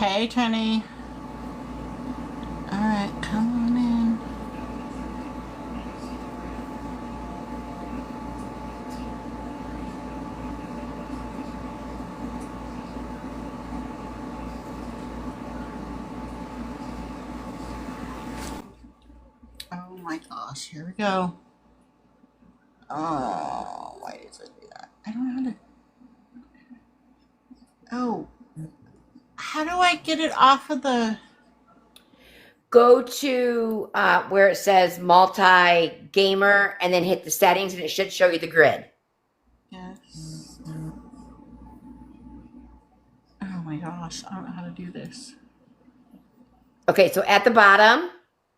Hey, Trini. All right, come on in. Oh my gosh, here we go. Oh, why does it do that? I don't know how to. Oh, how do I get it off of the. Go to where it says multi-gamer and then hit the settings and it should show you the grid. Yes. Oh my gosh, I don't know how to do this. Okay, so at the bottom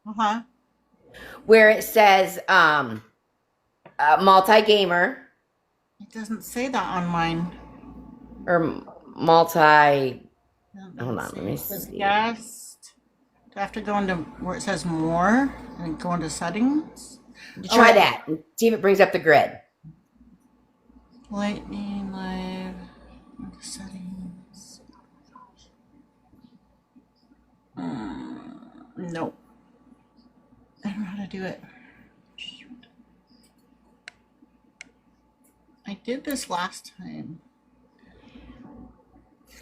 Uh-huh. where it says multi-gamer It doesn't say that on mine. or multi... Hold on, let me It says see. guest. Do I have to go into where it says more and go into settings? Try that and see if it brings up the grid. Lightning live settings. Nope. I don't know how to do it. I did this last time.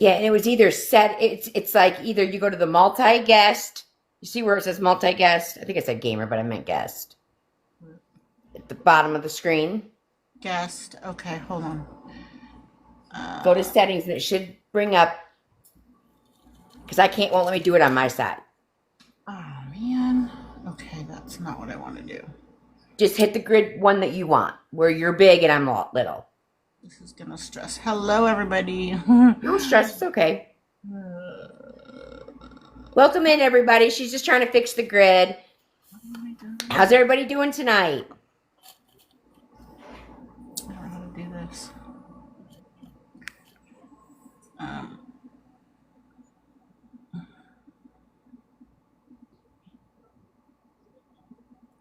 Yeah, and it was either set. It's like either you go to the multi-guest. You see where it says multi-guest? I think it said gamer, but I meant guest. At the bottom of the screen. Guest. Okay, hold on. Go to settings and it should bring up, because won't let me do it on my side. Oh man. Okay, that's not what I want to do. Just hit the grid one that you want, where you're big and I'm little. This is gonna stress. Hello, everybody. No stress, it's okay. Welcome in, everybody. She's just trying to fix the grid. Oh my God. How's everybody doing tonight? I don't know how to do this.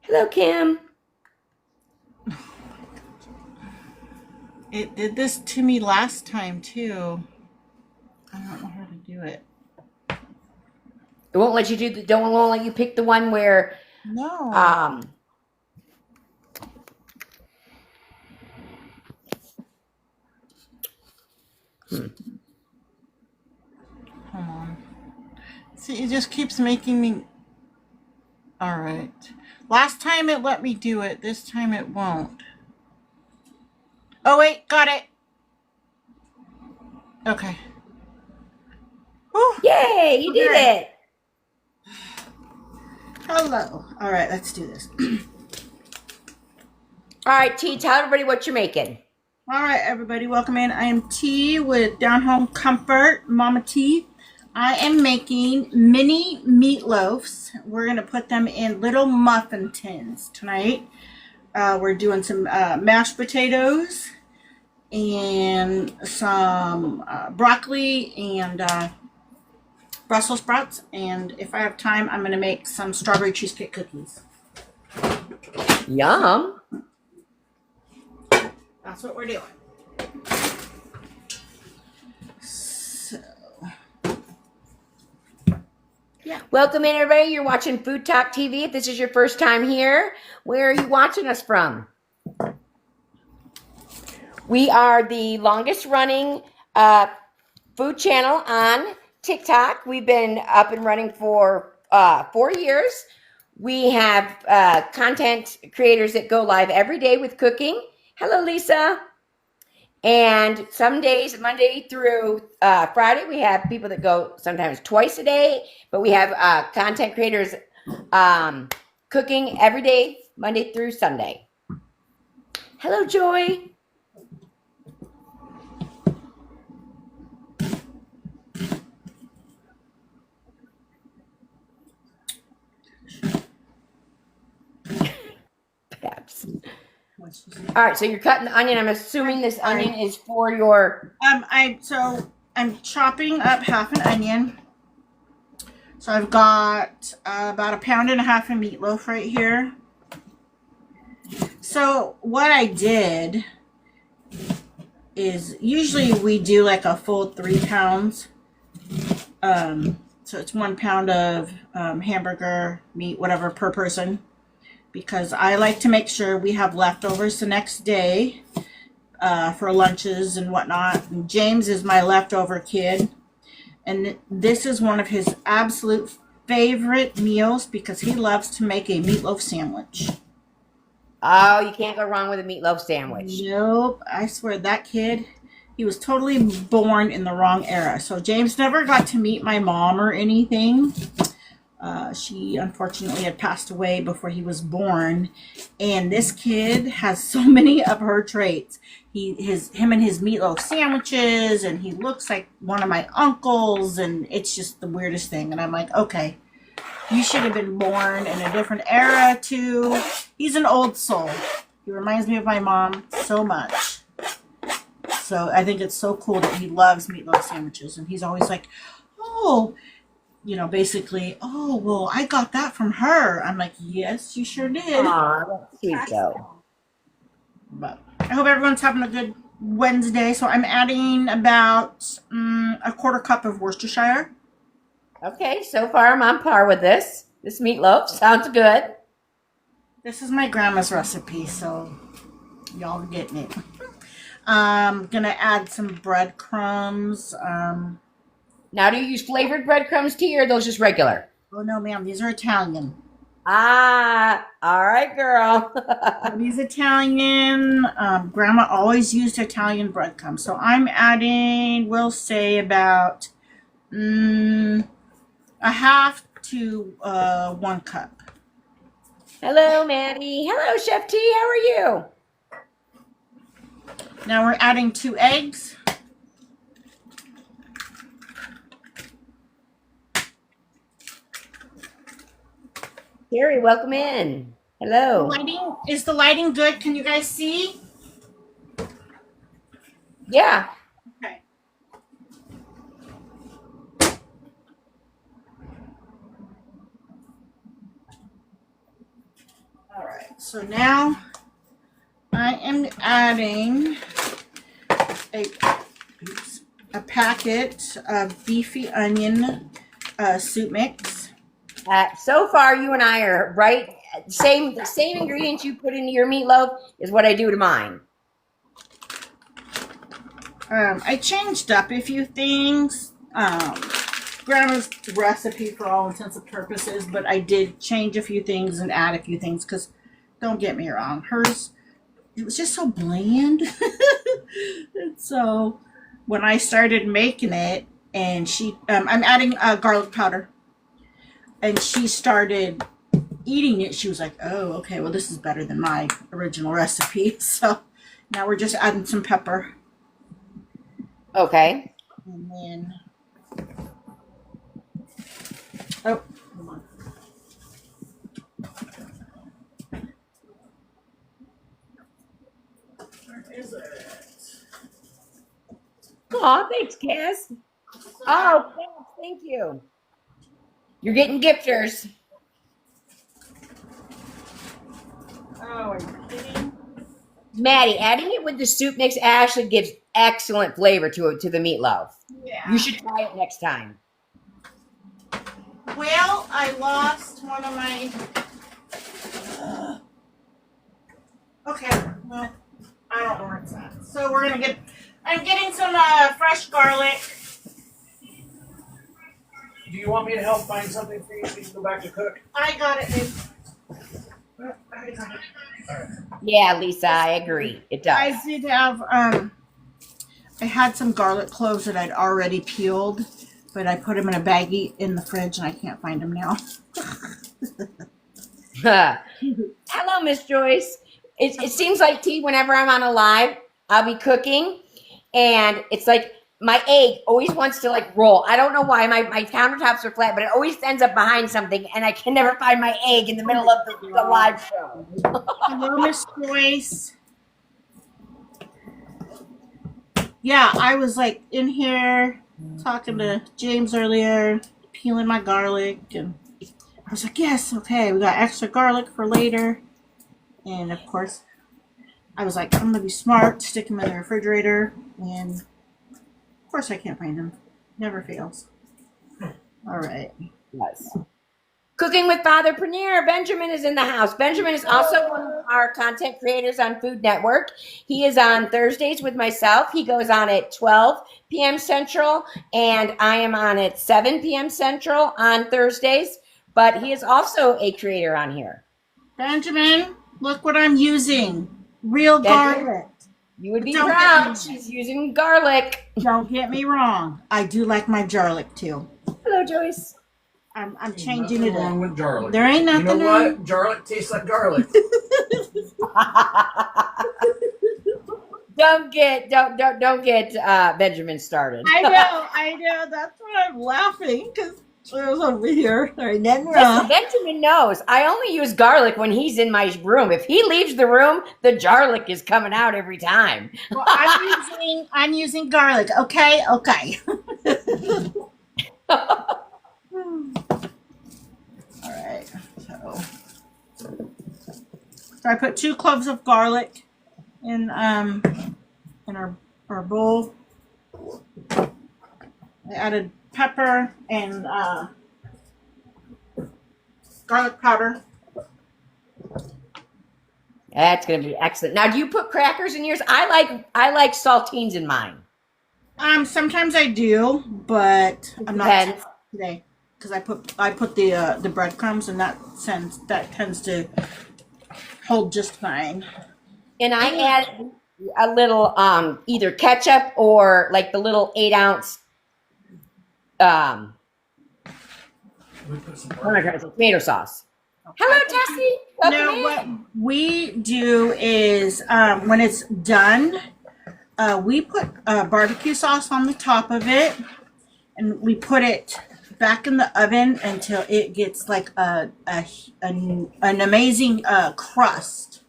Hello, Kim. It did this to me last time too. I don't know how to do it. It won't let you do won't let you pick the one where No. Hold on. See, it just keeps making me. All right. Last time it let me do it. This time it won't. Oh wait, got it. Okay. Whew. Yay, you did it. Hello. All right, let's do this. All right, T, tell everybody what you're making. All right, everybody, welcome in. I am T with Home Komfort, Mama T. I am making mini meatloaves. We're going to put them in little muffin tins tonight. We're doing some mashed potatoes and some broccoli and Brussels sprouts. And if I have time, I'm going to make some strawberry cheesecake cookies. Yum. That's what we're doing. So, yeah. Welcome in, everybody. You're watching Food Talk TV. If this is your first time here, where are you watching us from? We are the longest running food channel on TikTok. We've been up and running for 4 years. We have content creators that go live every day with cooking. Hello, Lisa. And some days, Monday through Friday, we have people that go sometimes twice a day. But we have content creators cooking every day, Monday through Sunday. Hello, Joy. Perhaps. All right, so you're cutting the onion. I'm assuming this onion is for your... I'm chopping up half an onion. So I've got about 1.5 pounds of meatloaf right here. So what I did is usually we do like a full 3 pounds So it's 1 pound of hamburger meat, whatever, per person, because I like to make sure we have leftovers the next day for lunches and whatnot. And James is my leftover kid, and this is one of his absolute favorite meals because he loves to make a meatloaf sandwich. Oh, you can't go wrong with a meatloaf sandwich. Nope, I swear that kid, he was totally born in the wrong era. So James never got to meet my mom or anything. She unfortunately had passed away before he was born, and this kid has so many of her traits. Him and his meatloaf sandwiches, and he looks like one of my uncles, and it's just the weirdest thing. And I'm like, okay, you should have been born in a different era too. He's an old soul. He reminds me of my mom so much. So I think it's so cool that he loves meatloaf sandwiches, and he's always like, oh, basically, oh, well, I got that from her. I'm like, yes, you sure did. Aw, that's sweet though. But I hope everyone's having a good Wednesday. So I'm adding about a 1/4 cup of Worcestershire. Okay, so far I'm on par with this. This meatloaf sounds good. This is my grandma's recipe, so y'all are getting it. Gonna add some breadcrumbs. Now, do you use flavored breadcrumbs, T, or are those just regular? Oh no, ma'am, these are Italian. Ah, all right, girl. These Italian. Grandma always used Italian breadcrumbs, so I'm adding, we'll say about a half to 1 cup. Hello, Maddie. Hello, Chef T. How are you? Now we're adding 2 eggs. Terry, welcome in. Hello. Is the lighting good? Can you guys see? Yeah. Okay. All right. So now I am adding a packet of beefy onion soup mix. So far, you and I are right. The same ingredients you put into your meatloaf is what I do to mine. I changed up a few things. Grandma's recipe for all intents and purposes, but I did change a few things and add a few things because, don't get me wrong, hers, it was just so bland. And so when I started making it, and I'm adding garlic powder, and she started eating it, she was like, oh, okay, well, this is better than my original recipe. So now we're just adding some pepper. Okay. And then, oh, hold on. Where is it? Aw, thanks, Cass. Oh, thank you. You're getting gifters. Oh, are you kidding? Maddie, adding it with the soup mix actually gives excellent flavor to the meatloaf. Yeah. You should try it next time. Well, I lost one of my... Okay, well, I don't know where it's at. So we're going to get... I'm getting some fresh garlic. Do you want me to help find something for you so you can go back to cook? I got it, babe. I got it. Yeah, Lisa, I agree. It does. I did have, I had some garlic cloves that I'd already peeled, but I put them in a baggie in the fridge and I can't find them now. Hello, Miss Joyce. It seems like, T, whenever I'm on a live, I'll be cooking, and it's like my egg always wants to like roll. I don't know why. My countertops are flat, but it always ends up behind something, and I can never find my egg in the middle of the live show. Hello, Miss Joyce. Yeah, I was like in here talking to James earlier, peeling my garlic, and I was like, yes, okay, we got extra garlic for later. And of course, I was like, I'm gonna be smart, stick them in the refrigerator, and of course I can't find them. Never fails. All right. Yes. Cooking with Father Panier. Benjamin is in the house. Benjamin is also one of our content creators on Food Network. He is on Thursdays with myself. He goes on at 12 p.m. Central, and I am on at 7 p.m. Central on Thursdays. But he is also a creator on here. Benjamin, look what I'm using. Real Benjamin, garlic. you would be Don't proud. She's using garlic. Don't get me wrong. I do like my garlic too. Hello, Joyce. I'm changing Nothing it wrong up. with garlic. There ain't nothing You know wrong. what? Garlic tastes like garlic. Don't get Benjamin started. I know. That's why I'm laughing because I was over here. There ain't nothing wrong. Benjamin knows. I only use garlic when he's in my room. If he leaves the room, the garlic is coming out every time. Well, I'm using garlic. Okay. All right. So I put 2 cloves of garlic in our bowl. I added pepper and garlic powder. That's gonna be excellent. Now, do you put crackers in yours? I like saltines in mine. Sometimes I do, but I'm not Depends. today because I put the breadcrumbs and that tends to hold just fine. And I add a little either ketchup or like the little 8-ounce We put some tomato sauce. Hello, Tessie. No, what we do is when it's done, we put barbecue sauce on the top of it, and we put it back in the oven until it gets like an amazing crust.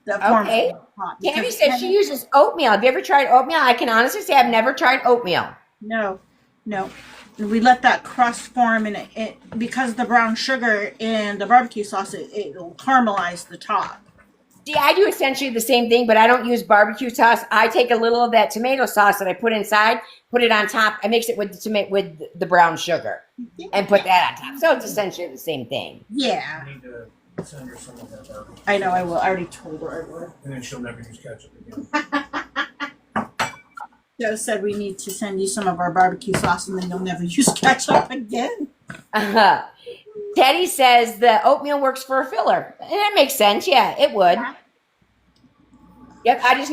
That forms Okay. on top. Tammy says she uses oatmeal. Have you ever tried oatmeal? I can honestly say I've never tried oatmeal. No. We let that crust form, and it because the brown sugar and the barbecue sauce, it will caramelize the top. See, I do essentially the same thing, but I don't use barbecue sauce. I take a little of that tomato sauce that I put inside, put it on top. I mix it with the brown sugar, and put that on top. So it's essentially the same thing. Yeah. We need to send her some of our barbecue. I know I will. I already told her I will. And then she'll never use ketchup again. Joe said we need to send you some of our barbecue sauce and then you'll never use ketchup again. Teddy says the oatmeal works for a filler. And that makes sense. Yeah, it would. Yeah. Yep, I just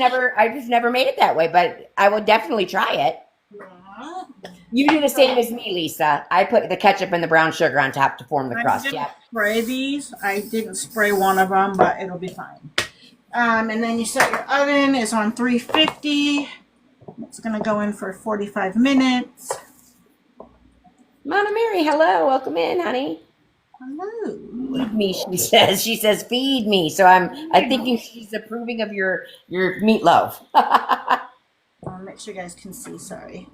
never made it that way, but I will definitely try it. Yeah. You do the same as me, Lisa. I put the ketchup and the brown sugar on top to form the crust. I didn't Yeah. spray these. I didn't spray one of them, but it'll be fine. And then you set your oven is on 350. It's going to go in for 45 minutes. Mona Mary, hello. Welcome in, honey. Hello. Feed me, she says. She says, feed me. So I'm thinking she's approving of your meatloaf. I'll make sure you guys can see. Sorry.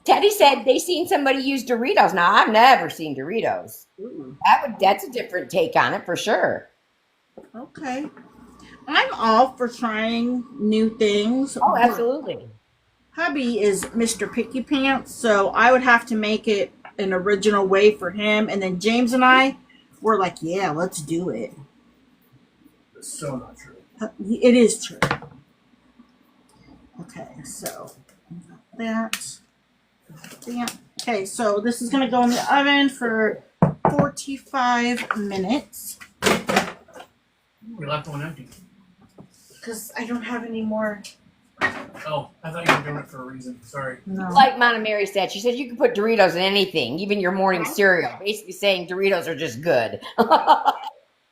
Teddy said they seen somebody use Doritos. Now, I've never seen Doritos. Ooh. That's a different take on it for sure. Okay. I'm all for trying new things. Oh, absolutely. Hubby is Mr. Picky Pants, so I would have to make it an original way for him. And then James and I were like, yeah, let's do it. It's so not true. It is true. Okay, so that. Okay, so this is going to go in the oven for 45 minutes. We left one empty. Because I don't have any more. Oh, I thought you were doing it for a reason. Sorry. No. Like Mona Mary said, she said you can put Doritos in anything, even your morning cereal. Basically saying Doritos are just good.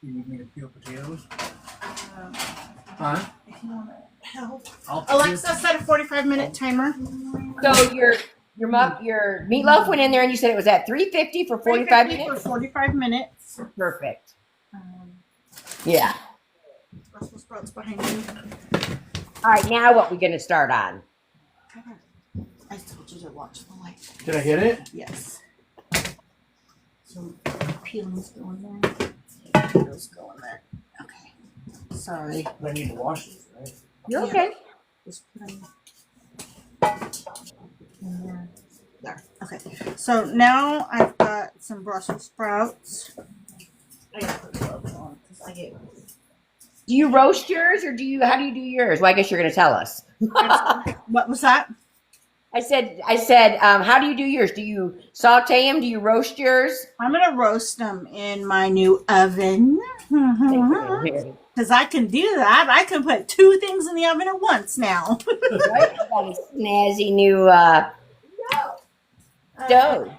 You need me to peel potatoes? Huh? If you want to help. I'll Alexa, set a 45-minute timer. So your meatloaf went in there, and you said it was at 350 for 45 minutes. For 45 minutes. Perfect. Yeah. Brussels sprouts behind me. All right, now what we gonna start on? I told you to watch the light. Did I hit it? Yes. So peelings go in there. Peelings go in there. Okay. Sorry. I need to wash these, right? You're Yeah. okay. Just put them in there. There. Okay. So now I've got some Brussels sprouts. I gotta put gloves on because I get. Do you roast yours or how do you do yours? Well, I guess you're going to tell us. What was that? I said, how do you do yours? Do you saute them? Do you roast yours? I'm gonna roast them in my new oven. Because I can do that. I can put 2 things in the oven at once now. Right? I got a snazzy new stove.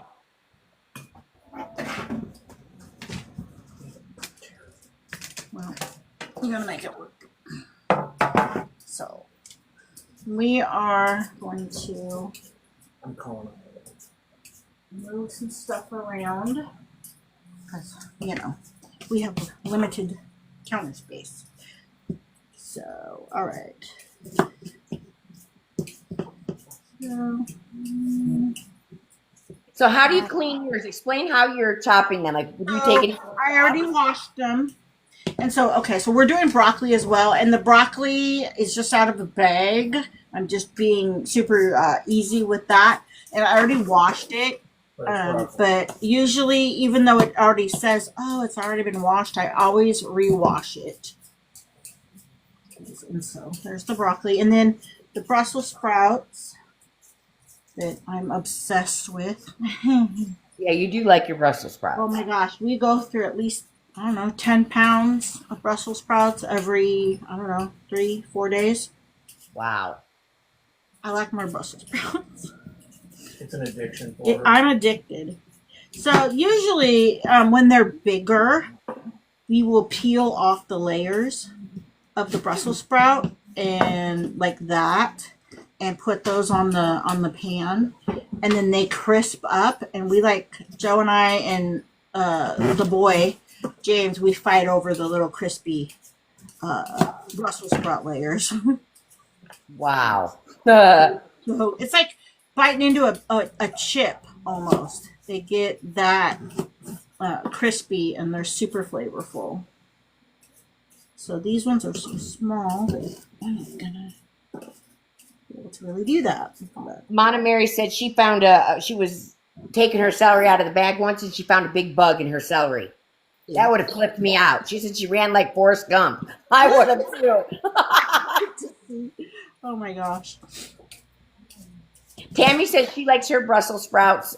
Well, I'm gonna make it work. So we are going to I'm calling move some stuff around because we have limited counter space. So all right. So how do you clean yours? Explain how you're chopping them. Like, would you take it? I already washed them. And so, okay, so we're doing broccoli as well. And the broccoli is just out of a bag. I'm just being super easy with that. And I already washed it. But usually, even though it already says, oh, it's already been washed, I always rewash it. And so there's the broccoli. And then the Brussels sprouts that I'm obsessed with. Yeah, you do like your Brussels sprouts. Oh my gosh, we go through at least, I don't know, 10 pounds of Brussels sprouts every, 3-4 days. Wow. I like my Brussels sprouts. It's an addiction for her. I'm addicted. So usually when they're bigger, we will peel off the layers of the Brussels sprout and like that and put those on the pan. And then they crisp up, and we Joe and I and the boy, James, we fight over the little crispy Brussels sprout layers. Wow. So it's like biting into a chip almost. They get that crispy, and they're super flavorful. So these ones are so small that I'm not gonna be able to really do that. Mona Mary said she found she was taking her celery out of the bag once, and she found a big bug in her celery. That would have flipped me out. She said she ran like Forrest Gump. I would have too. Oh my gosh. Tammy says she likes her Brussels sprouts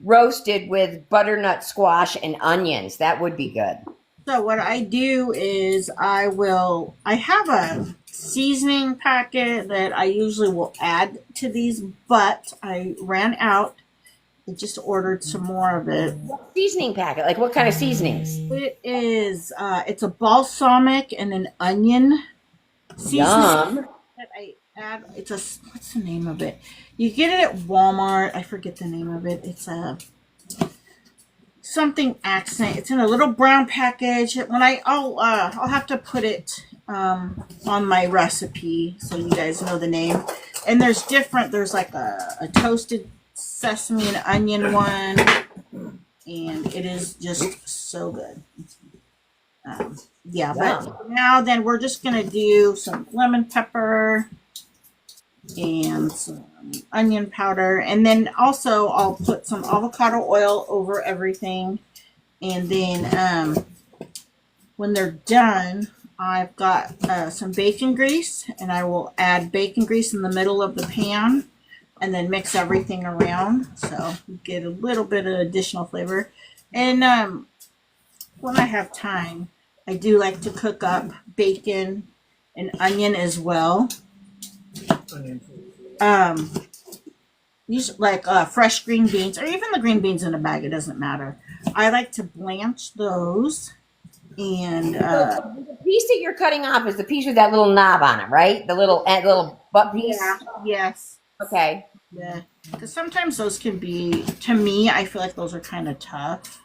roasted with butternut squash and onions. That would be good. So what I do is I have a seasoning packet that I usually will add to these, but I ran out. I just ordered some more of it. Seasoning packet? Like what kind of seasonings? It is, it's a balsamic and an onion seasoning. Yum. That I add. What's the name of it? You get it at Walmart. I forget the name of it. It's a something accent. It's in a little brown package. When I'll have to put it on my recipe so you guys know the name. And there's like a toasted sesame and onion one, and it is just so good. But now then we're just gonna do some lemon pepper and some onion powder, and then also I'll put some avocado oil over everything, and then when they're done, I've got some bacon grease, and I will add bacon grease in the middle of the pan and then mix everything around so you get a little bit of additional flavor. And when I have time, I do like to cook up bacon and onion as well. Usually like fresh green beans, or even the green beans in a bag, it doesn't matter. I like to blanch those. And the piece that you're cutting off is the piece with that little knob on it, right? The little butt piece? Yeah, yes. Okay. Yeah. Because sometimes those can be, to me, I feel like those are kind of tough.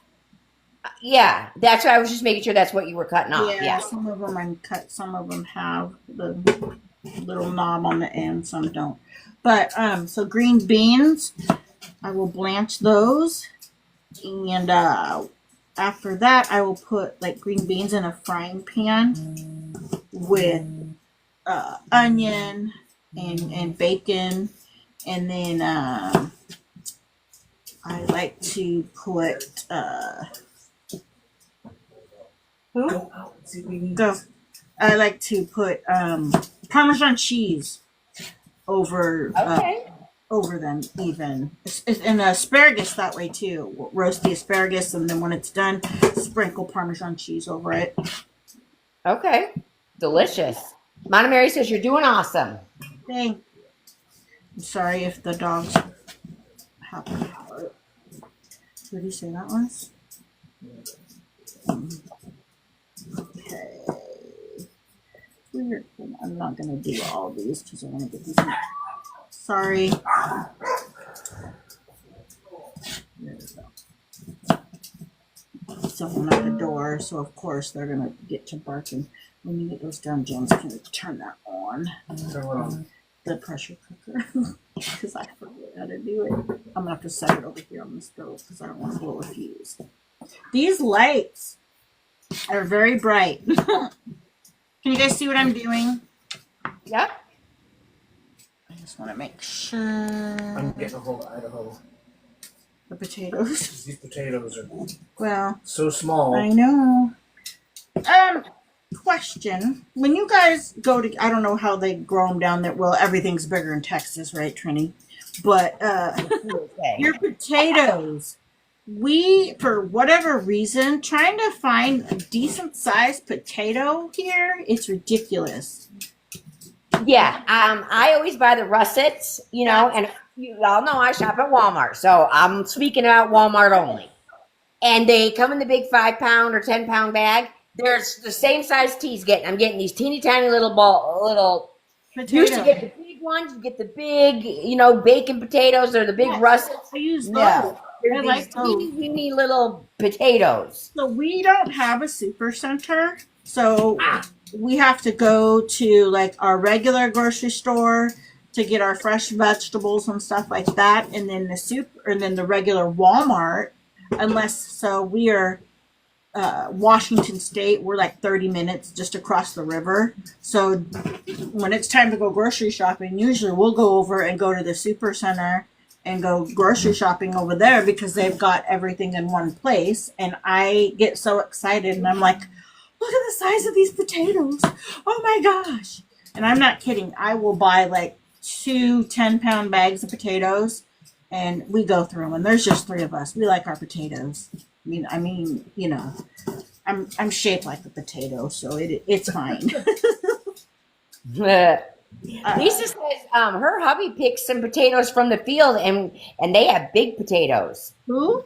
Yeah, that's why I was just making sure that's what you were cutting off. Yeah. Some of them are cut, some of them have the little knob on the end, some don't. But so green beans, I will blanch those, and after that I will put like green beans in a frying pan with onion and bacon, and then I like to put who? Go out and see what we need. Go. I like to put Parmesan cheese over over them even. And asparagus that way too. We'll roast the asparagus, and then when it's done, sprinkle Parmesan cheese over it. Okay. Delicious. Mama Mary says you're doing awesome. Dang. I'm sorry if the dogs have a heart. What did you say that was? Okay. Weird. I'm not going to do all these because I want to get these in. Sorry. There we go. Someone at the door, so of course they're going to get to barking. When you get those done, James, can you turn that on? Turn what on? The pressure cooker. Because I forget how to do it. I'm going to have to set it over here on the stove because I don't want to blow a fuse. These lights are very bright. Can you guys see what I'm doing? Yep. I just want to make sure. I'm getting a hold of Idaho. The potatoes. These potatoes are Well, so small. I know. Question. When you guys go to, I don't know how they grow them down there. Well, everything's bigger in Texas, right, Trini? But your potatoes, we, for whatever reason, trying to find a decent sized potato here, it's ridiculous. Yeah. I always buy the russets, you know, and you all know I shop at Walmart. So I'm speaking about Walmart only. And they come in the big 5-pound or 10-pound bag. There's the same size T's getting. I'm getting these teeny tiny little Potato. You used to get the big ones. You get the big, you know, bacon potatoes or the big russets. I use those. No, they're I these like those. teeny weeny little potatoes. So we don't have a super center. So we have to go to like our regular grocery store to get our fresh vegetables and stuff like that. And then the regular Walmart, unless, so we are Washington State. We're like 30 minutes just across the river. So when it's time to go grocery shopping, usually we'll go over and go to the super center and go grocery shopping over there because they've got everything in one place. And I get so excited and I'm like, look at the size of these potatoes. Oh my gosh. And I'm not kidding. I will buy like 2 10-pound bags of potatoes and we go through them. And there's just 3 of us. We like our potatoes. I mean, you know, I'm shaped like a potato, so it's fine. Lisa says her hubby picks some potatoes from the field, and they have big potatoes. Who?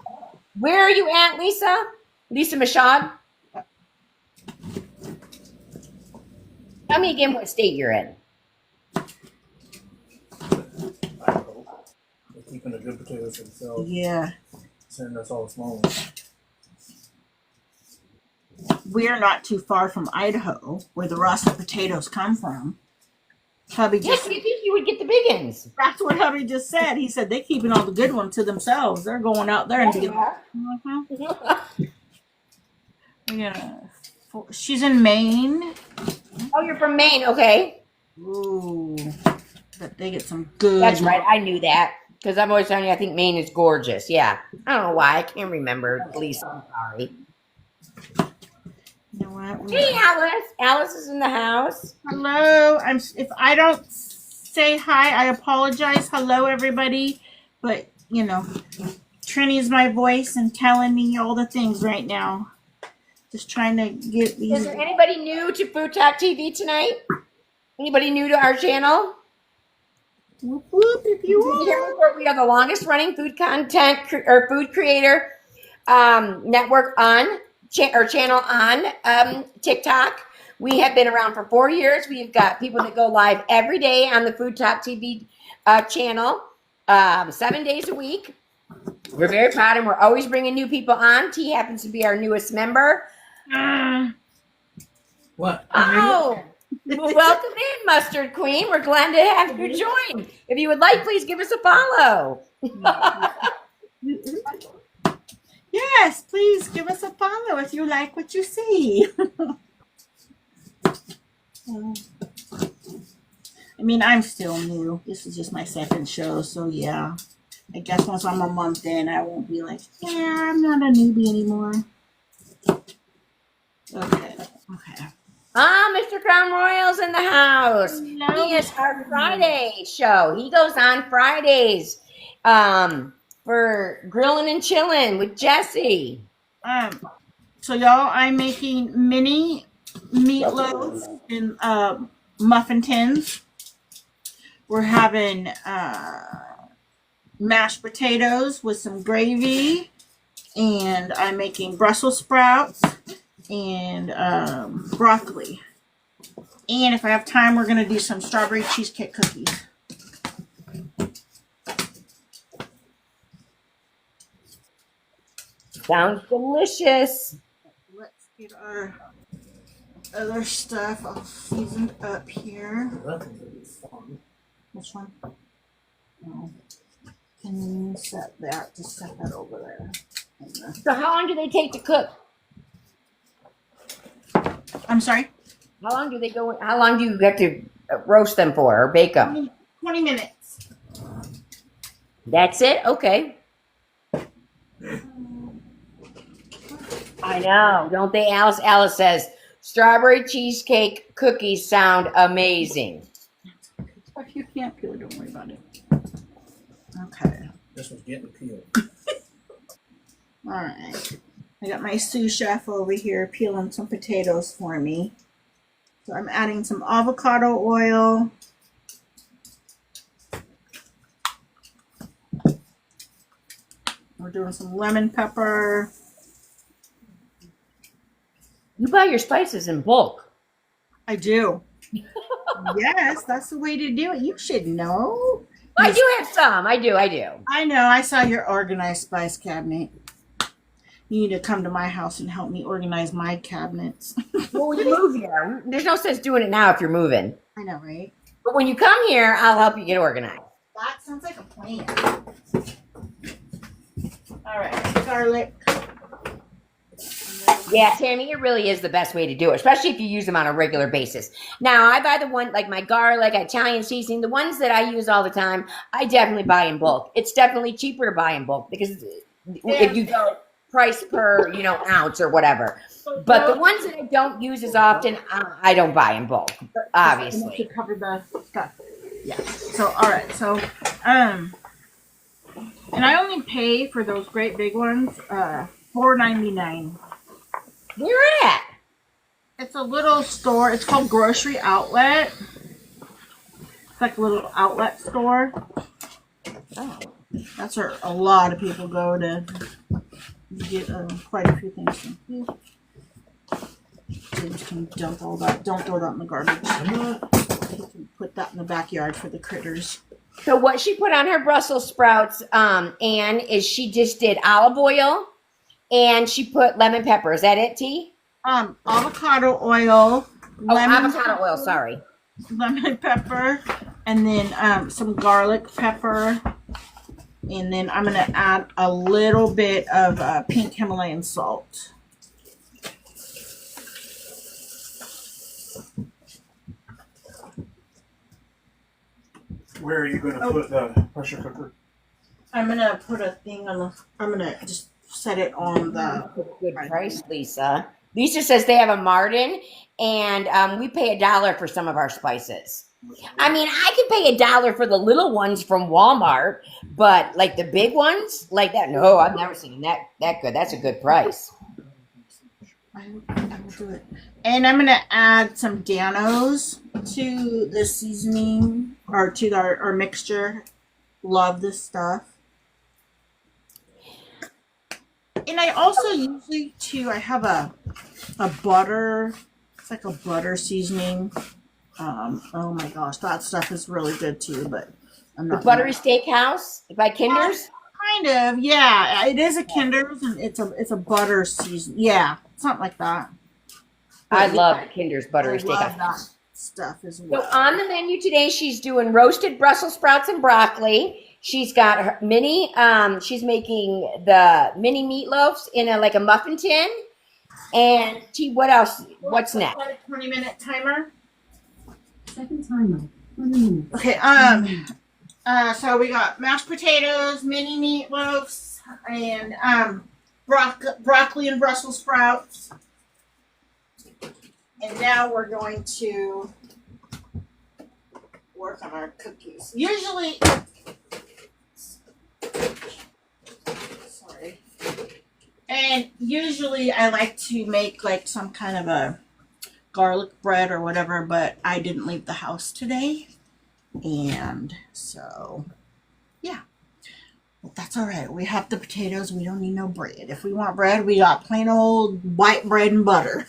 Where are you at, Lisa? Lisa Mashad? Tell me again what state you're in. Idaho. They're keeping the good potatoes for themselves. Yeah. Sending us all the small ones. We're not too far from Idaho, where the russet potatoes come from. Hubby Yes, just, you think you would get the big ones. that's what hubby just said. He said they're keeping all the good ones to themselves. They're going out there and getting. Yeah. She's in Maine. Oh, you're from Maine, okay. Ooh. But they get some good. That's right, I knew that. Because I'm always telling you, I think Maine is gorgeous. Yeah. I don't know why. I can't remember. Lisa, I'm sorry. You know what? Hey, Alice. Alice is in the house. Hello. If I don't say hi, I apologize. Hello, everybody. But, you know, Trini's my voice and telling me all the things right now. Just trying to get these. Is there anybody new to FoodTokTV tonight? Anybody new to our channel? Whoop, whoop, if you want. We are the longest running food content or food creator network on channel on TikTok. We have been around for 4 years. We've got people that go live every day on the FoodTokTV channel, 7 days a week. We're very proud, and we're always bringing new people on. T happens to be our newest member. What? Oh, well, welcome in, Mustard Queen. We're glad to have you join. If you would like, please give us a follow. Yes, please give us a follow if you like what you see. I mean, I'm still new. This is just my second show, so yeah. I guess once I'm a month in, I won't be like, yeah, I'm not a newbie anymore. Okay. Mr. Crown Royal's in the house. Hello. He is our Friday show. He goes on Fridays for grilling and chilling with Jesse. So y'all, I'm making mini meatloaf in muffin tins. We're having mashed potatoes with some gravy, and I'm making Brussels sprouts and broccoli. And if I have time, we're gonna do some strawberry cheesecake cookies. Sounds delicious. Let's get our other stuff all seasoned up here. Which one? Oh. Can you set that over there? So how long do they take to cook? I'm sorry? How long do you get to roast them for or bake them? 20 minutes. That's it? Okay. I know. Don't they, Alice? Alice says, strawberry cheesecake cookies sound amazing. If you can't peel it, don't worry about it. Okay. This one's getting peeled. All right. I got my sous chef over here peeling some potatoes for me. So I'm adding some avocado oil. We're doing some lemon pepper. You buy your spices in bulk. I do. Yes, that's the way to do it. You should know. I do have some. I do. I know. I saw your organized spice cabinet. You need to come to my house and help me organize my cabinets. Well, when you move here, there's no sense doing it now if you're moving. I know, right? But when you come here, I'll help you get organized. That sounds like a plan. All right, garlic. Yeah, Tammy, it really is the best way to do it, especially if you use them on a regular basis. Now, I buy the one, like my garlic, Italian seasoning, the ones that I use all the time, I definitely buy in bulk. It's definitely cheaper to buy in bulk because if you go price per, ounce or whatever. But the ones that I don't use as often, I don't buy in bulk, obviously. To cover the stuff. Yeah. So, all right. So, and I only pay for those great big ones, $4.99. Where at? It's a little store. It's called Grocery Outlet. It's like a little outlet store. Oh, that's where a lot of people go to get quite a few things from. James can dump all that. Don't throw that in the garbage. You can put that in the backyard for the critters. So what she put on her Brussels sprouts, Anne, is she just did olive oil and she put lemon pepper. Is that it, T? Avocado oil. Avocado oil, sorry. Lemon pepper. And then some garlic pepper. And then I'm going to add a little bit of pink Himalayan salt. Where are you going to put the pressure cooker? I'm going to put a thing on the... I'm going to just set it on the... Good price, Lisa. Lisa says they have a Martin, and we pay $1 for some of our spices. I mean, I could pay $1 for the little ones from Walmart, but like the big ones, like that, no, I've never seen that good. That's a good price. I will do it. And I'm going to add some Danos to the seasoning, or to our mixture. Love this stuff. And I also usually, too, I have a butter. It's like a butter seasoning. Oh my gosh, that stuff is really good too, but I'm not. The Buttery Steakhouse by Kinder's? Kind of, yeah. It is a Kinder's, and it's a butter season. Yeah, something like that. I love Kinder's Buttery Steakhouse. I love that stuff as well. So on the menu today, she's doing roasted Brussels sprouts and broccoli. She's got her mini, she's making the mini meatloaves in a muffin tin. And what else? What's next? A 20-minute timer. Second timer. 20 minutes. Okay, So we got mashed potatoes, mini meatloaves, and broccoli and Brussels sprouts. And now we're going to work on our cookies. Usually, sorry. And usually I like to make like some kind of a garlic bread or whatever, but I didn't leave the house today. And so, yeah. But that's all right. We have the potatoes. We don't need no bread. If we want bread, we got plain old white bread and butter.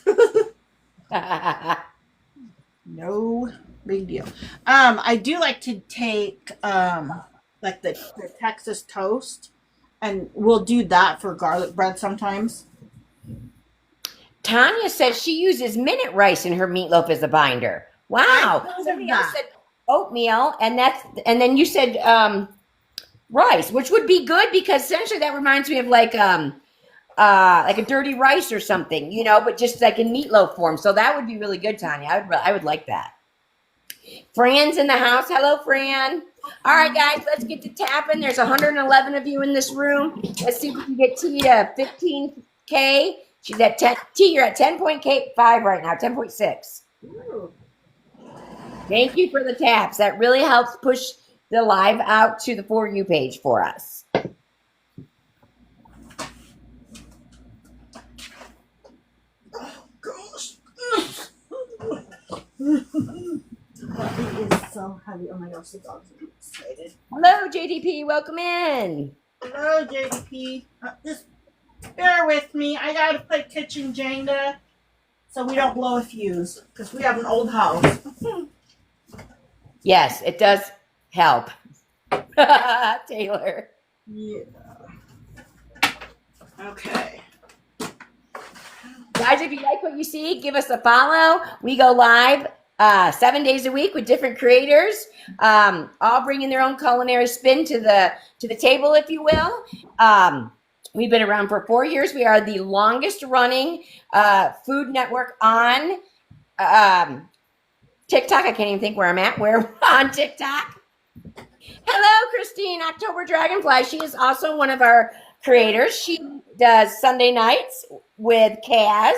No big deal. I do like to take like the Texas toast, and we'll do that for garlic bread sometimes. Tanya says she uses minute rice in her meatloaf as a binder. Wow. Somebody else said oatmeal, and then you said rice, which would be good because essentially that reminds me of like a dirty rice or something, you know, but just like in meatloaf form. So that would be really good, Tanya. I would like that. Fran's in the house. Hello, Fran. All right, guys, let's get to tapping. There's 111 of you in this room. Let's see if we can get T to 15K. She's at 10. T, you're at 10.5 right now, 10.6. Thank you for the taps. That really helps push the live out to the For You page for us. Gosh. It is so heavy. Oh my gosh, the dogs are excited. Hello, JDP. Welcome in. Hello, JDP. Just bear with me. I gotta play kitchen Jenga so we don't blow a fuse because we have an old house. Yes, it does help. Taylor. Yeah. Okay. Guys, if you like what you see, give us a follow. We go live 7 days a week with different creators, all bringing their own culinary spin to the table, if you will. We've been around for 4 years. We are the longest running food network on TikTok. I can't even think where I'm at. We're on TikTok. Hello, Christine, October Dragonfly. She is also one of our creators. She does Sunday nights with Kaz.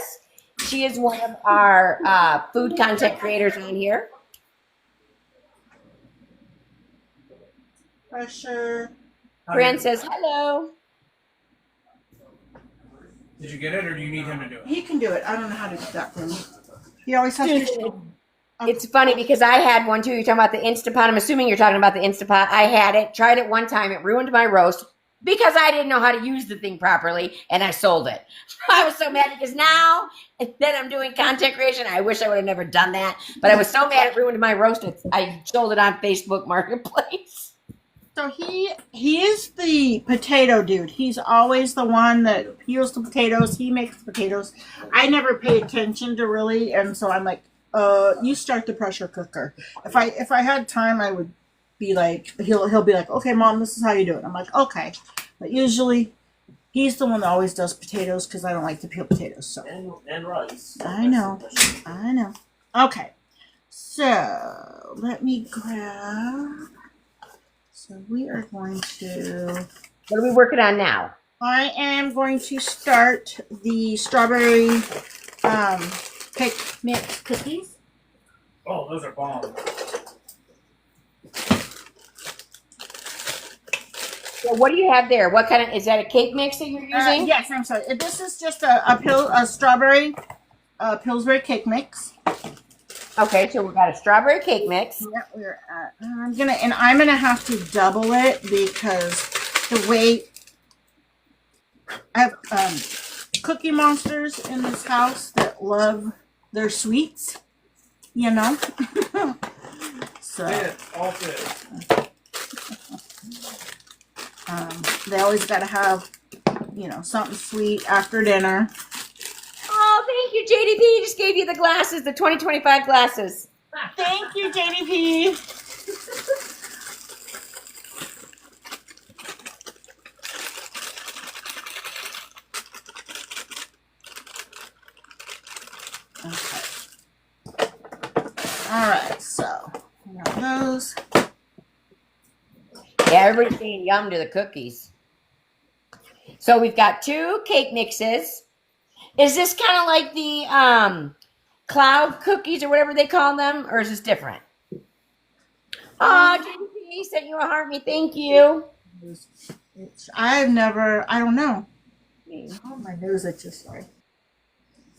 She is one of our food content creators on here. Pressure. Fran says hello. Did you get it, or do you need him to do it? He can do it. I don't know how to do that for him. He always has to. It's funny because I had one too. You're talking about the Instapot. I'm assuming you're talking about the Instapot. I had it, tried it one time. It ruined my roast because I didn't know how to use the thing properly, and I sold it. I was so mad because now that I'm doing content creation, I wish I would have never done that. But I was so mad it ruined my roast. I sold it on Facebook Marketplace. So he is the potato dude. He's always the one that peels the potatoes. He makes the potatoes. I never pay attention to really, and so I'm like, you start the pressure cooker. If I had time, I would be like, he'll be like, okay, Mom, this is how you do it. I'm like, okay, but usually he's the one that always does potatoes because I don't like to peel potatoes. So And rice. I know. Okay, so let me grab. So we are going to. What are we working on now? I am going to start the strawberry cake mix cookies. Oh, those are bomb. So what do you have there? What kind of, is that a cake mix that you're using? Yes, I'm sorry. This is just a strawberry Pillsbury cake mix. Okay, so we've got a strawberry cake mix. Yeah, we're at. I'm gonna have to double it because the way I have Cookie Monsters in this house that love their sweets, you know. So All fit. they always got to have, something sweet after dinner. Oh, thank you, JDP. He just gave you the glasses, the 2025 glasses. Thank you, JDP. Okay. All right, so we got those. Yeah, everybody's saying yum to the cookies. So we've got 2 cake mixes. Is this kind of like the cloud cookies or whatever they call them, or is this different? Oh, JP sent you a heart me. Thank you. I don't know. Oh, my nose itches. Sorry.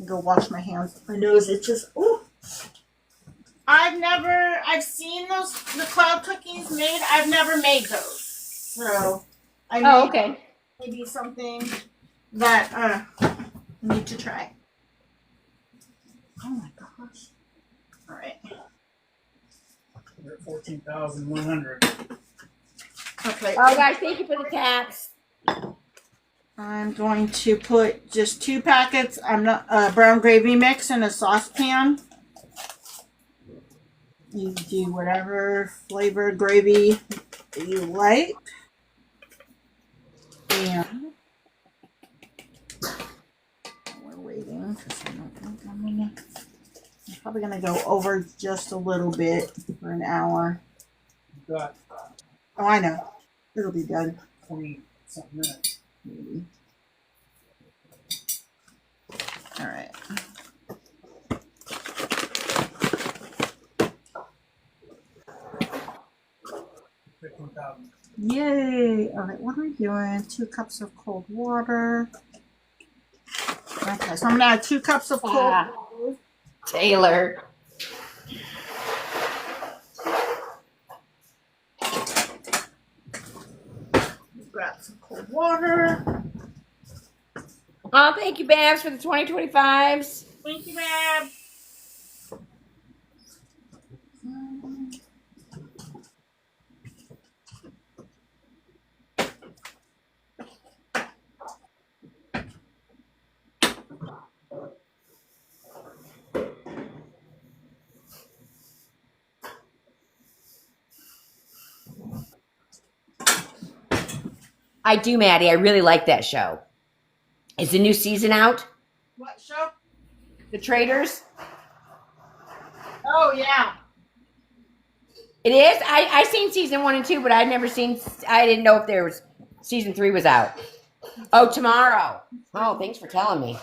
Go wash my hands. My nose itches. Ooh. I've seen the cloud cookies made. I've never made those. So, Okay. Maybe something that I need to try. Oh my gosh. All right. We're at 14,100. Okay. Oh, guys, thank you for the taps. I'm going to put just 2 packets. Brown gravy mix in a saucepan. You do whatever flavor gravy you like. And we're waiting because I don't think I'm probably gonna go over just a little bit for an hour. You've got Oh, I know. It'll be done. 20 something minutes. Maybe. All right. Yay! All right, what are we doing? 2 cups of cold water. Okay, so I'm gonna add 2 cups of cold water. Taylor. Grab some cold water. Oh, thank you, Babs, for the 2025s. Thank you, Bab. I do, Maddie. I really like that show. Is the new season out? What show? The Traders? Oh, yeah. It is? I seen season 1 and 2, but I didn't know if there was season 3 was out. Oh, tomorrow. Oh, thanks for telling me.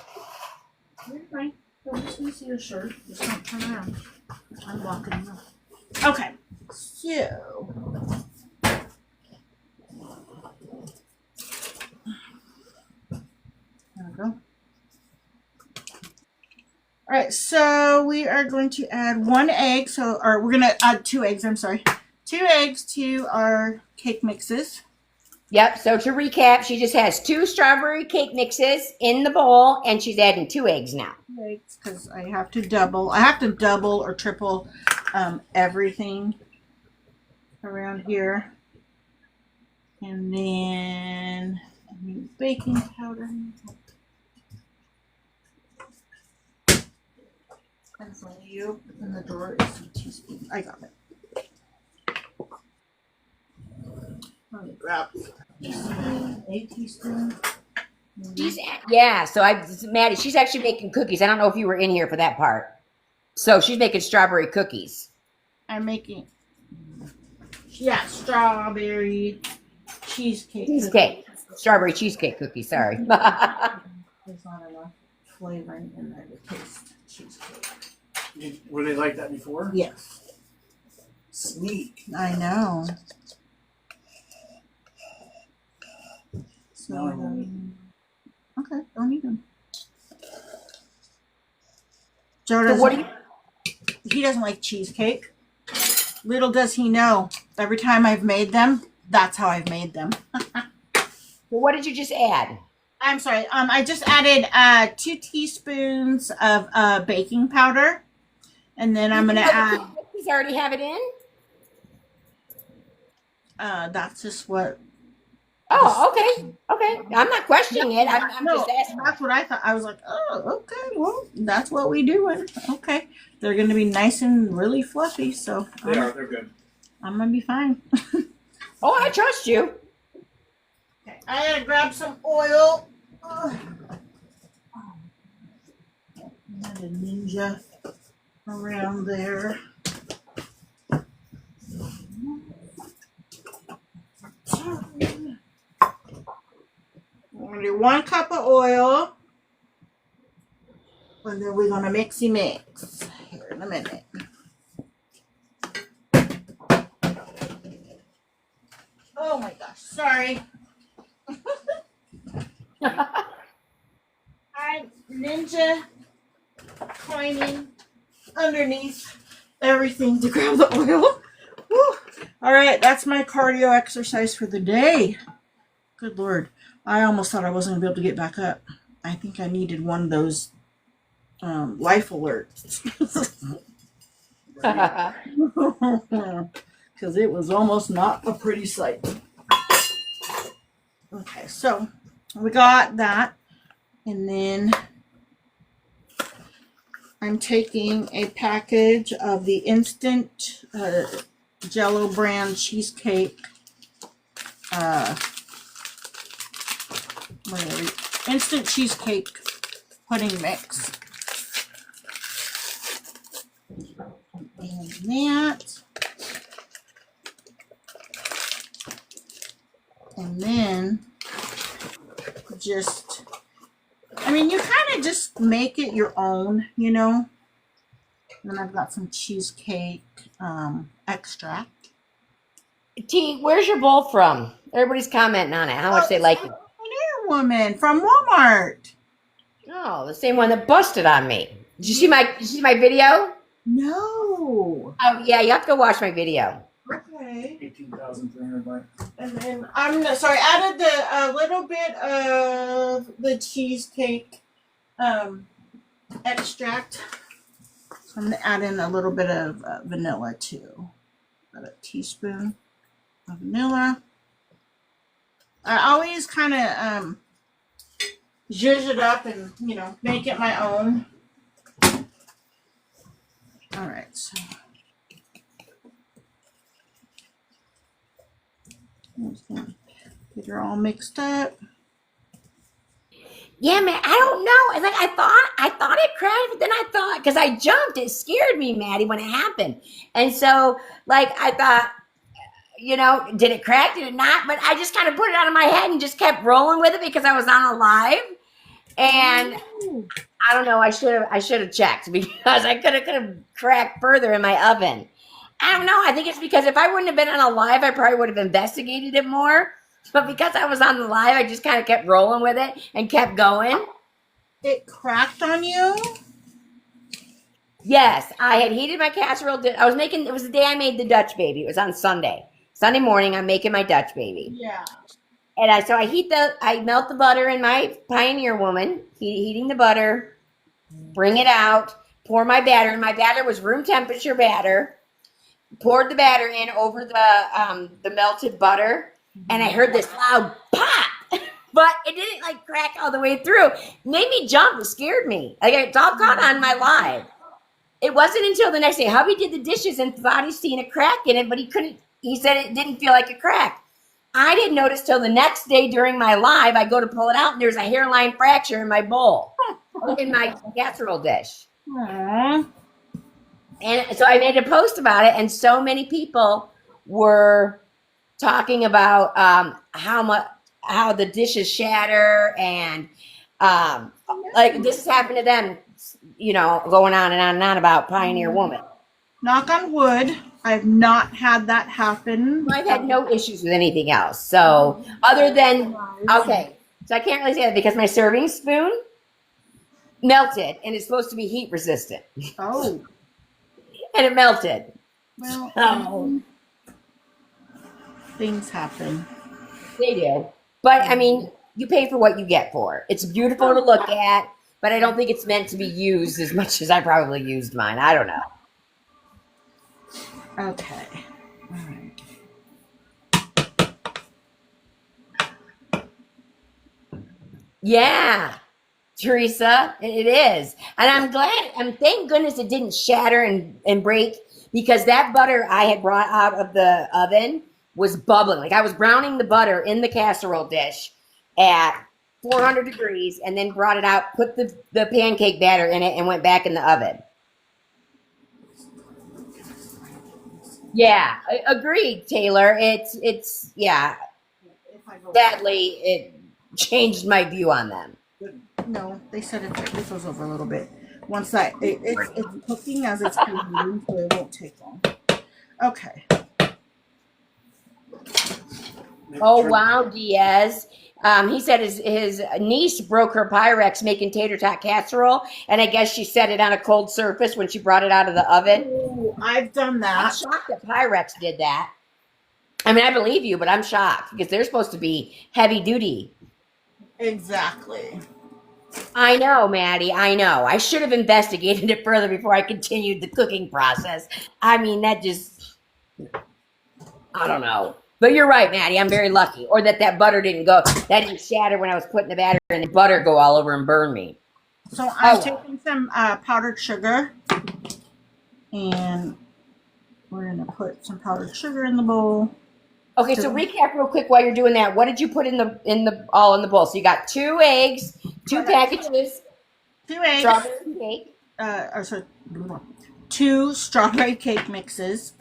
You're fine. Just let me see your shirt. Just don't turn around. I'm walking around. Okay. So. There we go. All right, so we are going to add 1 egg. Or we're going to add 2 eggs. I'm sorry. 2 eggs to our cake mixes. Yep. So to recap, she just has 2 strawberry cake mixes in the bowl, and she's adding 2 eggs now. Eggs, because I have to double. I have to double or triple everything around here. And then I need baking powder. And for you in the drawer is a teaspoon. I got it. Let me grab a teaspoon. Maddie, she's actually making cookies. I don't know if you were in here for that part. So she's making strawberry cookies. I'm making, strawberry cheesecake. Strawberry cheesecake cookies, sorry. There's not enough flavoring in there to taste cheesecake. Were they like that before? Yes. Sneak. I know. So, okay, don't need them. Joe doesn't, he doesn't like cheesecake. Little does he know, every time I've made them, that's how I've made them. Well, what did you just add? I'm sorry. I just added 2 teaspoons of baking powder, and then I'm gonna add. Cookies already have it in. That's just what. Oh, okay. I'm not questioning it. I'm No, just asking. that's what I thought. I was like, oh, okay. Well, that's what we doing. Okay, they're gonna be nice and really fluffy. So They are. They're good. I'm gonna be fine. Oh, I trust you. Okay, I gotta grab some oil. Had a ninja around there. 1 cup of oil. And then we're going to mixy mix here in a minute. Oh my gosh, sorry. I'm ninja climbing underneath everything to grab the oil. Woo. All right, that's my cardio exercise for the day. Good Lord. I almost thought I wasn't going to be able to get back up. I think I needed one of those life alerts. Because it was almost not a pretty sight. Okay, so we got that. And then I'm taking a package of the instant Jello brand cheesecake. Instant cheesecake pudding mix. And that. And then just, I mean, you kind of just make it your own, you know. And then I've got some cheesecake extract. T, where's your bowl from? Everybody's commenting on it. How much they like it. Woman from Walmart. Oh, the same one that busted on me. Did you see my video? No. Oh yeah, you have to go watch my video. Okay. 18,300 bytes. And then added a little bit of the cheesecake extract. So I'm gonna add in a little bit of vanilla too. About a teaspoon of vanilla. I always kind of zhuzh it up and, you know, make it my own. All right, so I'm just gonna get her all mixed up. Yeah, man, I don't know. It's like I thought it crashed, but then I thought, because I jumped, it scared me, Maddie, when it happened. And so, like, I thought, you know, did it crack? Did it not? But I just kind of put it out of my head and just kept rolling with it because I was on a live. And I don't know, I should have checked because I could have cracked further in my oven. I don't know. I think it's because if I wouldn't have been on a live, I probably would have investigated it more. But because I was on the live, I just kind of kept rolling with it and kept going. It cracked on you? Yes, I had heated my casserole. It was the day I made the Dutch baby. It was on Sunday. Sunday morning, I'm making my Dutch baby. Yeah. And I melt the butter in my Pioneer Woman, heating the butter, bring it out, pour my batter. And my batter was room temperature batter. Poured the batter in over the melted butter. And I heard this loud pop, but it didn't like crack all the way through. It made me jump. It scared me. Like it's all caught on my live. It wasn't until the next day. Hubby did the dishes and thought he'd seen a crack in it, but he couldn't. He said it didn't feel like a crack. I didn't notice till the next day during my live. I go to pull it out, and there's a hairline fracture in my bowl, in my casserole dish. Aww. And so I made a post about it, and so many people were talking about how the dishes shatter and like this happened to them, you know, going on and on about Pioneer Woman. Knock on wood, I've not had that happen. I've had no issues with anything else. So other than, okay, so I can't really say that because my serving spoon melted and it's supposed to be heat resistant. Oh. And it melted. Well, things happen. They do. But I mean, you pay for what you get for. It's beautiful to look at, but I don't think it's meant to be used as much as I probably used mine. I don't know. Okay. All right. Yeah, Teresa, it is. And thank goodness it didn't shatter and break because that butter I had brought out of the oven was bubbling. Like I was browning the butter in the casserole dish at 400 degrees and then brought it out, put the pancake batter in it and went back in the oven. Yeah, agreed, Taylor. It's yeah. Sadly, changed my view on them. No, they said it goes over a little bit. Once that it's cooking as it's preheating, so it won't take long. Okay. Oh wow, Diaz. He said his niece broke her Pyrex making tater tot casserole, and I guess she set it on a cold surface when she brought it out of the oven. Ooh, I've done I'm that. shocked that Pyrex did that. I mean, I believe you, but I'm shocked because they're supposed to be heavy duty. Exactly. I know, Maddie. I know. I should have investigated it further before I continued the cooking process. I mean, that just, I don't know. But you're right, Maddie. I'm very lucky. Or that butter didn't didn't shatter when I was putting the batter and the butter go all over and burn me. So I'm taking some powdered sugar, and we're gonna put some powdered sugar in the bowl. Okay, so recap real quick while you're doing that. What did you put in the bowl? So you got 2 eggs, 2 packages, 2 eggs, strawberry cake. Sorry, 2 strawberry cake mixes,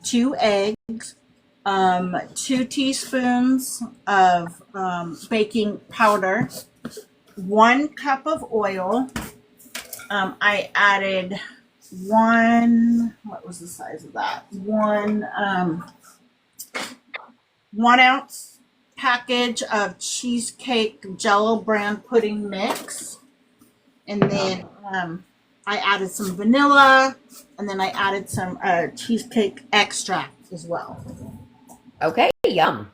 2 eggs, 2 teaspoons of baking powder, 1 cup of oil. I added 1. What was the size of that? 1 ounce package of cheesecake Jello brand pudding mix, and then I added some vanilla, and then I added some cheesecake extract as well. Okay, yum.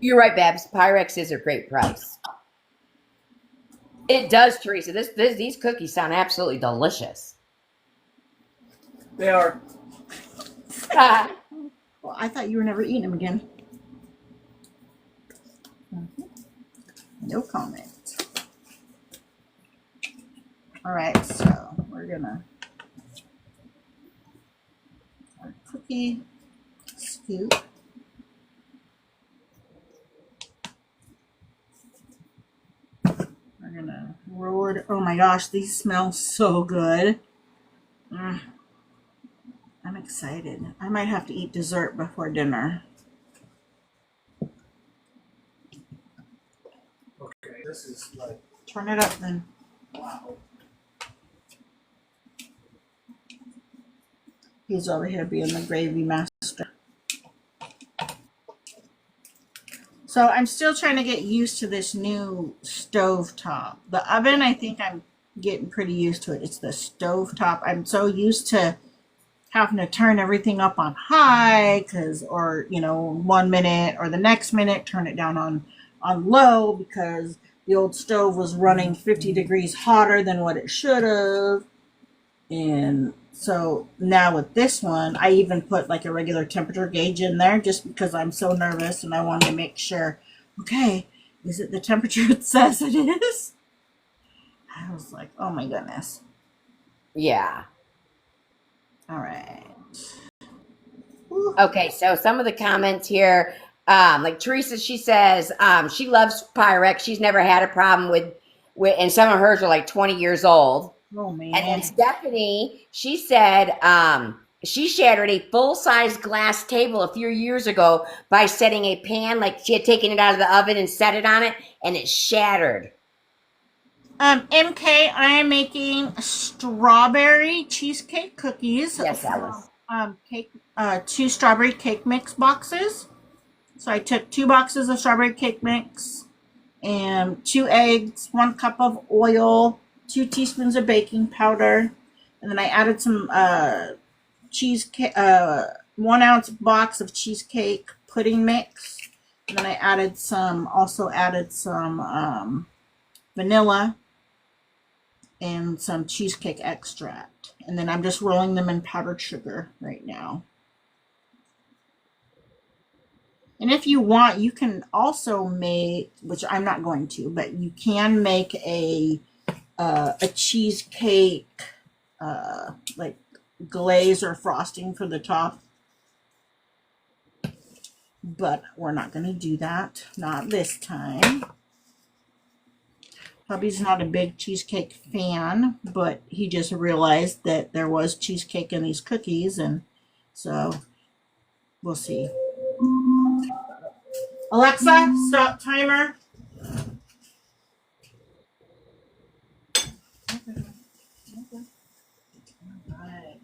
You're right, Babs. Pyrex is a great price. It does, Teresa. These cookies sound absolutely delicious. They are. Well, I thought you were never eating them again. No comment. All right, so we're gonna our cookie scoop. We're gonna roll it. Oh my gosh, these smell so good. I'm excited. I might have to eat dessert before dinner. Okay, this is like, Turn it up then. wow. He's over here being the gravy master. So I'm still trying to get used to this new stove top. The oven, I think I'm getting pretty used to it. It's the stove top. I'm so used to having to turn everything up on high or 1 minute or the next minute turn it down on low because the old stove was running 50 degrees hotter than what it should have. And so now with this one, I even put like a regular temperature gauge in there just because I'm so nervous and I wanted to make sure, okay, is it the temperature it says it is? I was like, oh my goodness. Yeah. All right. Okay, so some of the comments here, like Teresa, she says she loves Pyrex. She's never had a problem with, and some of hers are like 20 years old. Oh man. And then Stephanie, she said she shattered a full-size glass table a few years ago by setting a pan, like she had taken it out of the oven and set it on it, and it shattered. MK, I am making strawberry cheesecake cookies. Yes, Alice. Cake, 2 strawberry cake mix boxes. So I took 2 boxes of strawberry cake mix and 2 eggs, 1 cup of oil, 2 teaspoons of baking powder, and then I added some cheesecake, 1 ounce box of cheesecake pudding mix, and then I also added some vanilla and some cheesecake extract, and then I'm just rolling them in powdered sugar right now. And if you want, you can also make, which I'm not going to, but you can make a cheesecake like glaze or frosting for the top. But we're not going to do that. Not this time. Hubby's not a big cheesecake fan, but he just realized that there was cheesecake in these cookies, and so we'll see. Alexa, stop timer. Alright.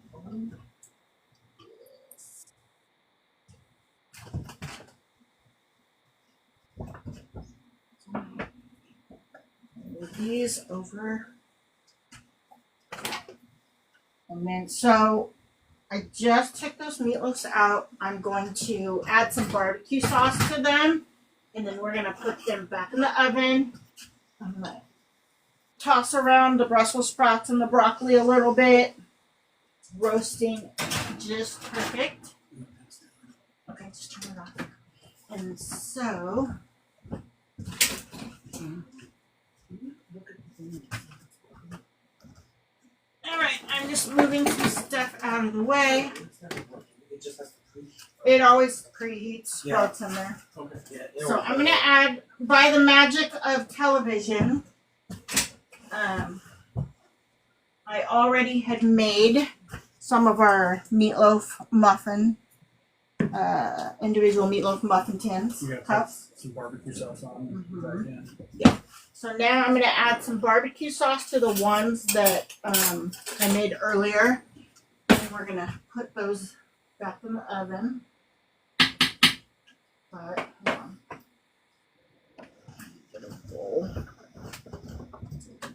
Move these over. And then, so I just took those meatloafs out. I'm going to add some barbecue sauce to them. And then we're going to put them back in the oven. I'm going to toss around the Brussels sprouts and the broccoli a little bit. It's roasting just perfect. Okay, just turn it off. And so, all right, I'm just moving some stuff out of the way. It always preheats while it's in there. So I'm going to add, by the magic of television, I already had made some of our meatloaf muffin, individual meatloaf muffin tins. Cups. Some barbecue sauce on. Mm-hmm. Yeah. So now I'm going to add some barbecue sauce to the ones that I made earlier. And we're going to put those back in the oven. But, hold on. Get a bowl.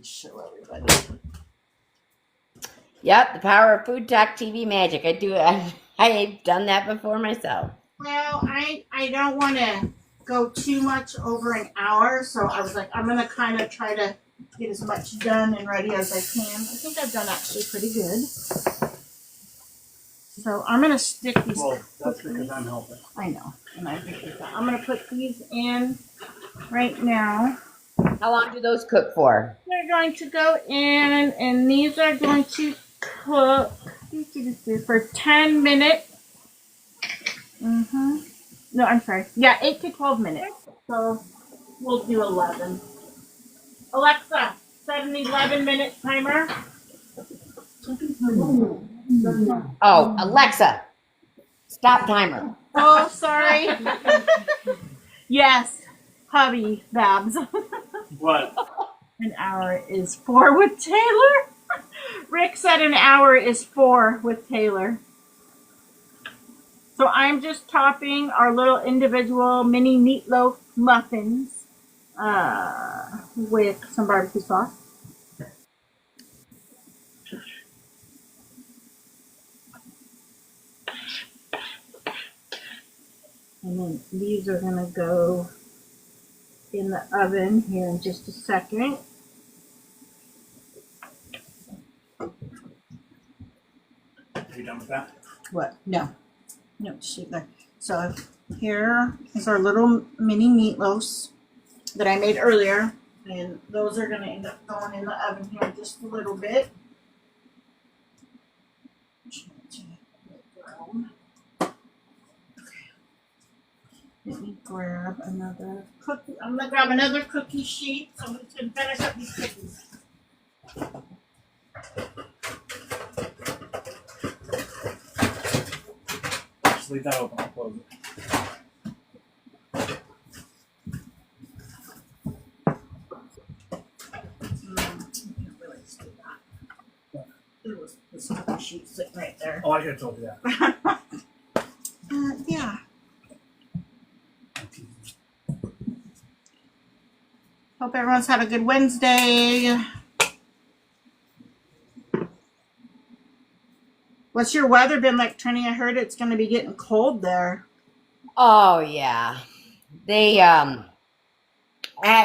Show everybody. Yep, the power of FoodTokTV magic. I've done that before myself. Well, I don't want to go too much over an hour, so I was like, I'm going to kind of try to get as much done and ready as I can. I think I've done actually pretty good. So I'm going to stick these. Well, that's because I'm helping. I know, and I appreciate that. I'm going to put these in right now. How long do those cook for? They're going to go in, and these are going to cook for 10 minutes. No, I'm sorry. Yeah, 8 to 12 minutes. So we'll do 11. Alexa, set an 11-minute timer. Oh, Alexa, stop timer. Oh, sorry. Yes, hubby, Babs. What? An hour is 4 with Taylor. Rick said an hour is 4 with Taylor. So I'm just topping our little individual mini meatloaf muffins with some barbecue sauce. And then these are going to go in the oven here in just a second. Are you done with that? What? No. No, just leave there. So here is our little mini meatloaves that I made earlier. And those are going to end up going in the oven here in just a little bit. Let me grab another cookie. I'm going to grab another cookie sheet so we can finish up these cookies. Just leave that open. I'll close it. Can't really see that. There was this cookie sheet sitting right there. Oh, I could have told you that. Yeah. Hope everyone's had a good Wednesday. What's your weather been like, Trini? I heard it's going to be getting cold there. Oh yeah, they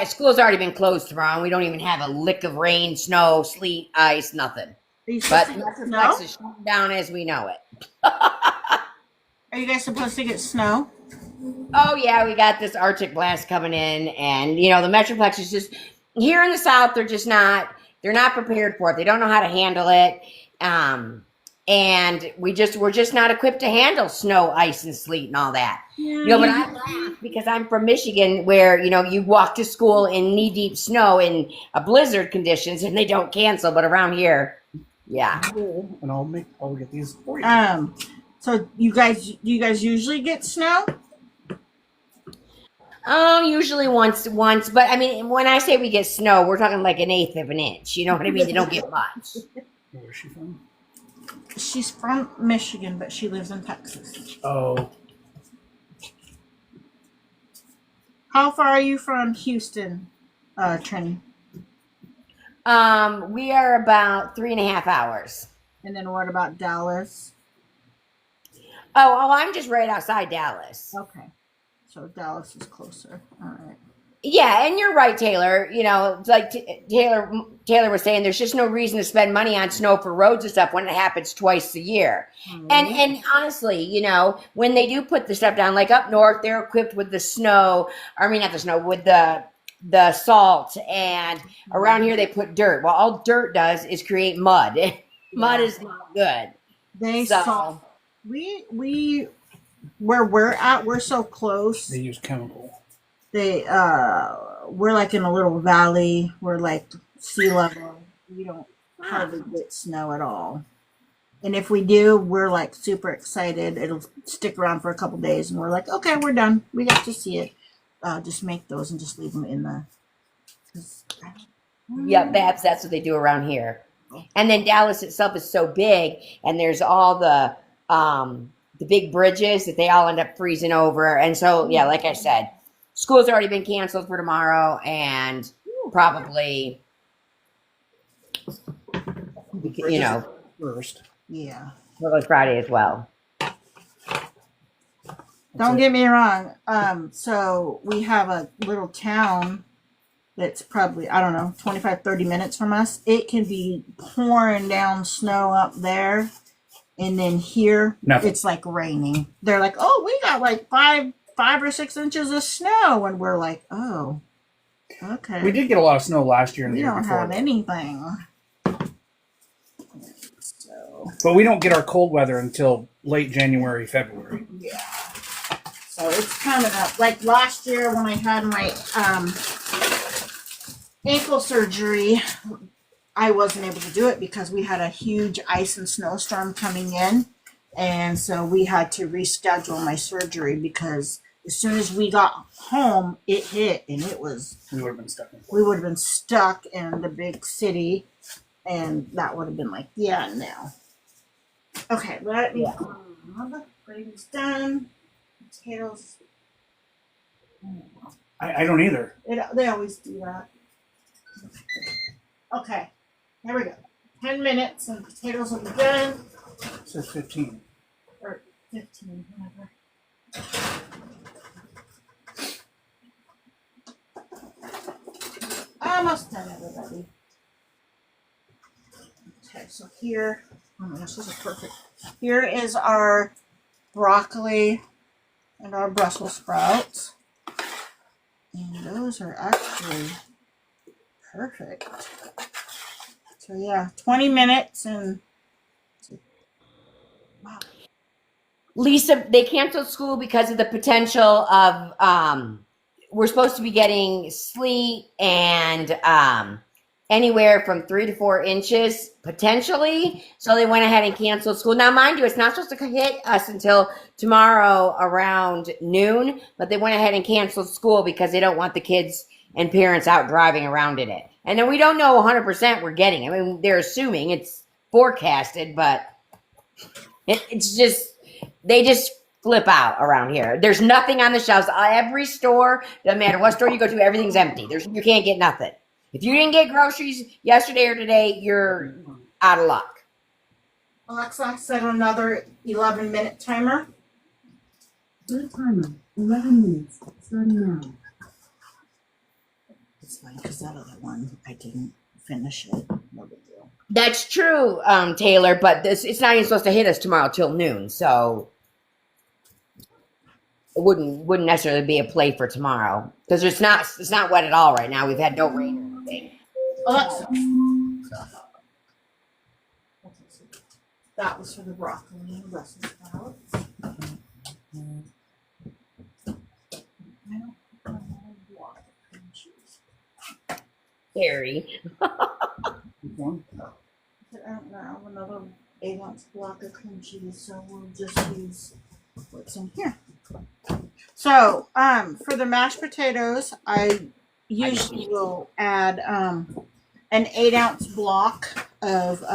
school's already been closed tomorrow. And we don't even have a lick of rain, snow, sleet, ice, nothing. Are you But supposed to get Metroplex snow? is shutting down as we know it. Are you guys supposed to get snow? Oh yeah, we got this Arctic blast coming in, and you know the Metroplex is just here in the South. They're not prepared for it. They don't know how to handle it, and we're just not equipped to handle snow, ice, and sleet and all that. Yeah, You know, but I laugh because I'm from Michigan, where you know you walk to school in knee deep snow in a blizzard conditions, and they don't cancel. But around here, yeah. And I'll get these for you. So do you guys usually get snow? Usually once, but I mean, when I say we get snow, we're talking like 1/8 of an inch. You know what I mean? They don't get much. Where is she from? She's from Michigan, but she lives in Texas. Oh, How far are you from Houston, Trini? We are about 3.5 hours. And then what about Dallas? Oh, I'm just right outside Dallas. Okay. So Dallas is closer. All right. Yeah, and you're right, Taylor. You know, it's like Taylor was saying, there's just no reason to spend money on snow for roads and stuff when it happens twice a year. And honestly, you know, when they do put the stuff down, like up north, they're equipped with the snow. I mean, not the snow, with the salt, and around here they put dirt. Well, all dirt does is create mud. Mud is not good. They saw we where we're at, we're so close. they use chemical. We're like in a little valley. We're like sea level. We don't hardly get snow at all. And if we do, we're like super excited. It'll stick around for a couple days, and we're like, okay, we're done. We got to see it. Just make those and just leave them in the. Yep, that's what they do around here. And then Dallas itself is so big, and there's all the big bridges that they all end up freezing over. And so, yeah, like I said, school's already been canceled for tomorrow, and probably, you know, First. Yeah. probably Friday as well. Don't get me wrong. So we have a little town that's probably, I don't know, 25, 30 minutes from us. It can be pouring down snow up there. And then here, it's like raining. They're like, oh, we got like 5 or 6 inches of snow. And we're like, oh, okay. We did get a lot of snow last year and the We year don't before. have anything. So, But we don't get our cold weather until late January, February. yeah. So it's coming up. Like last year when I had my ankle surgery, I wasn't able to do it because we had a huge ice and snowstorm coming in. And so we had to reschedule my surgery because as soon as we got home, it hit and it was. We would have been stuck in We would have been stuck in the big city, and that would have been like, yeah, no. Okay, let me. The gravy's done. Potatoes. I don't either. They always do that. Okay, here we go. 10 minutes and potatoes will be done. It says 15. Or 15, whatever. Almost done, everybody. Okay, so here, oh my gosh, this is perfect. Here is our broccoli and our Brussels sprouts. And those are actually perfect. So yeah, 20 minutes and wow. Lisa, they canceled school because of the potential of we're supposed to be getting sleet and anywhere from 3 to 4 inches potentially. So they went ahead and canceled school. Now, mind you, it's not supposed to hit us until tomorrow around noon, but they went ahead and canceled school because they don't want the kids and parents out driving around in it. And then we don't know 100% we're getting. I mean, they're assuming it's forecasted, but it's just, they just flip out around here. There's nothing on the shelves. Every store, doesn't matter what store you go to, everything's empty. You can't get nothing. If you didn't get groceries yesterday or today, you're out of luck. Alexa, set another 11-minute timer. Set timer, 11 minutes, starting now. It's fine because that other one, I didn't finish it. No big deal. That's true, Taylor, but it's not even supposed to hit us tomorrow till noon, so it wouldn't necessarily be a play for tomorrow because it's not wet at all right now. We've had no rain or anything. Alexa. That was for the broccoli and Brussels sprouts. I don't know what cream cheese. Scary. Which one? I don't know, another 8-ounce block of cream cheese, so we'll just use what's in here. So, for the mashed potatoes, I usually will add an 8-ounce block of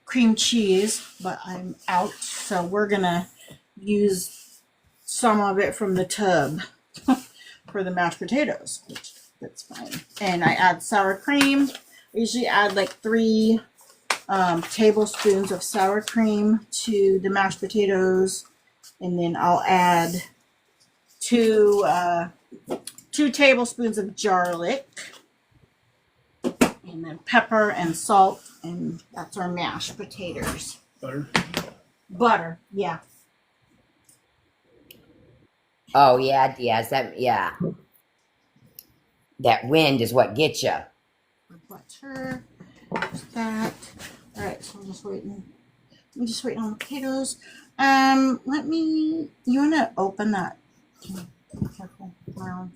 cream cheese, but I'm out, so we're gonna use some of it from the tub for the mashed potatoes, which that's fine. And I add sour cream. I usually add like 3 tablespoons of sour cream to the mashed potatoes, and then I'll add 2 tablespoons of garlic, and then pepper and salt, and that's our mashed potatoes. Butter. Butter, yeah. Oh yeah, Diaz. That wind is what gets you. Butter. There's that. All right, so I'm just waiting. I'm just waiting on the potatoes. You want to open that? Be careful around.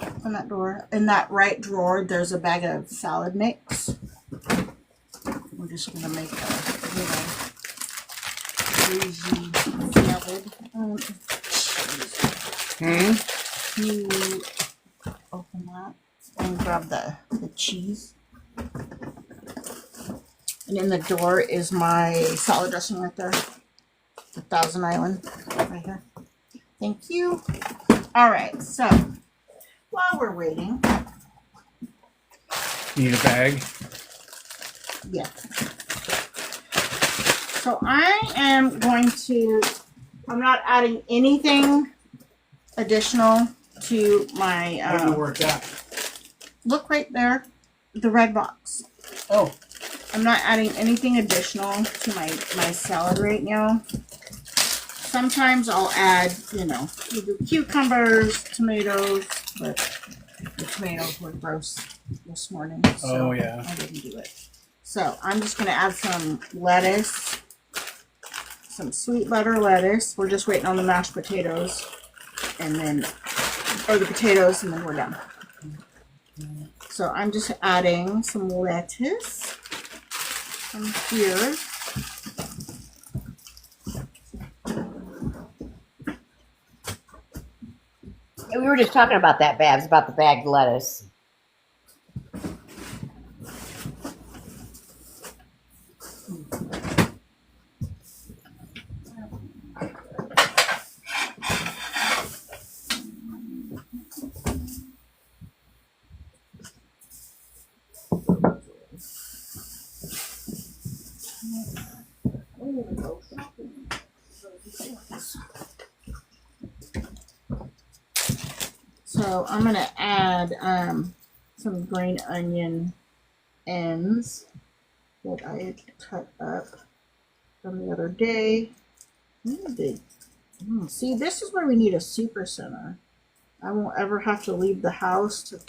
Open that door. In that right drawer, there's a bag of salad mix. We're just gonna make a little greasy salad. Can you open that and grab the cheese? And in the door is my salad dressing right there. The Thousand Island right here. Thank you. All right, so while we're waiting. You need a bag? Yeah. So I'm not adding anything additional to my, I don't know where it's at. look right there, the red box. Oh. I'm not adding anything additional to my salad right now. Sometimes I'll add, cucumbers, tomatoes, but the tomatoes were gross this morning, so yeah. I didn't do it. So I'm just going to add some lettuce, some sweet butter lettuce. We're just waiting on the mashed potatoes, or the potatoes, and then we're done. So I'm just adding some lettuce from here. We were just talking about that, Babs, about the bagged lettuce. So I'm gonna add some green onion ends that I had cut up from the other day. See, this is where we need a super center. I won't ever have to leave the house to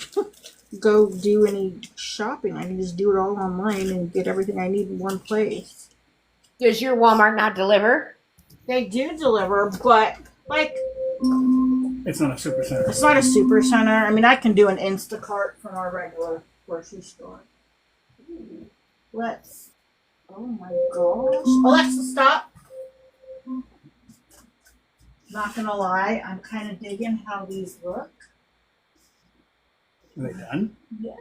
go do any shopping. I can just do it all online and get everything I need in one place. Does your Walmart not deliver? They do deliver, but It's not a super center. it's not a super center. I mean, I can do an Instacart from our regular grocery store. Oh my gosh. Alexa, stop. Not gonna lie, I'm kind of digging how these look. Are they done? Yes.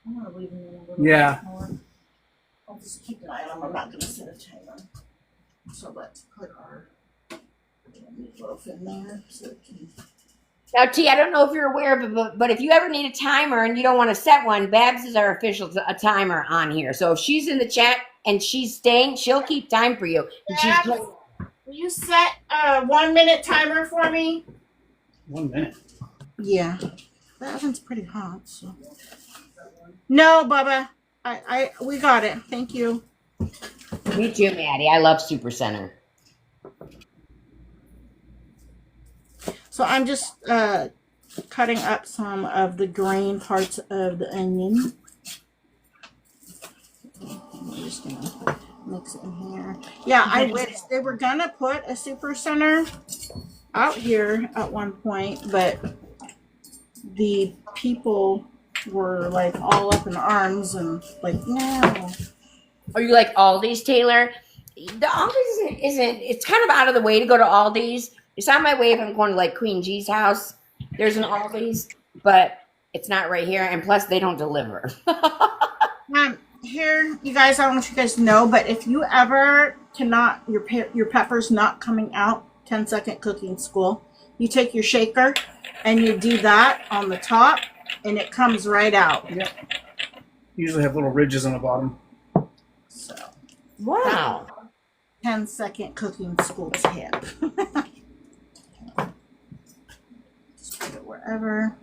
I'm gonna leave them in a little Yeah. bit more. I'll just keep an eye on them. I'm not gonna set a timer. So let's put our meatloaf in there so it can. Now, T, I don't know if you're aware of it, but if you ever need a timer and you don't want to set one, Babs is our official timer on here. So if she's in the chat and she's staying, she'll keep time for you. And Babs, will you set a 1-minute timer for me? 1 minute. Yeah. That oven's pretty hot, so. No, Bubba. We got it. Thank you. Me too, Maddie. I love Super Center. So I'm just cutting up some of the green parts of the onion. I'm just gonna mix it in here. Yeah, I wish they were gonna put a super center out here at one point, but the people were like all up in arms and like, no. Are you like Aldi's, Taylor? the Aldi's isn't. It's kind of out of the way to go to Aldi's. It's on my way if I'm going to like Queen G's house. There's an Aldi's, but it's not right here. And plus, they don't deliver. Here, you guys, I don't know if you guys know, but if you ever cannot, your pepper's not coming out, 10-second cooking school, you take your shaker and you do that on the top, and it comes right out. Yep. Usually have little ridges on the bottom. So, Wow. 10-second cooking school tip. Just put it wherever.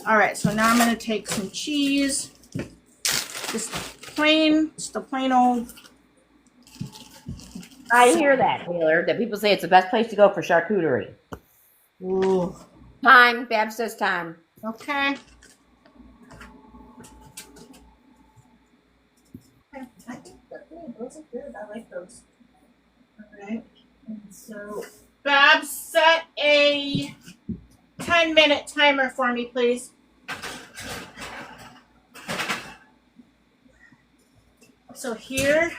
All right, so now I'm going to take some cheese. Just a plain old. I hear that, Taylor, that people say it's the best place to go for charcuterie. Ooh. Time. Bab says time. Okay. I think those are good. I like those. All right. And so, Bab, set a 10-minute timer for me, please. So here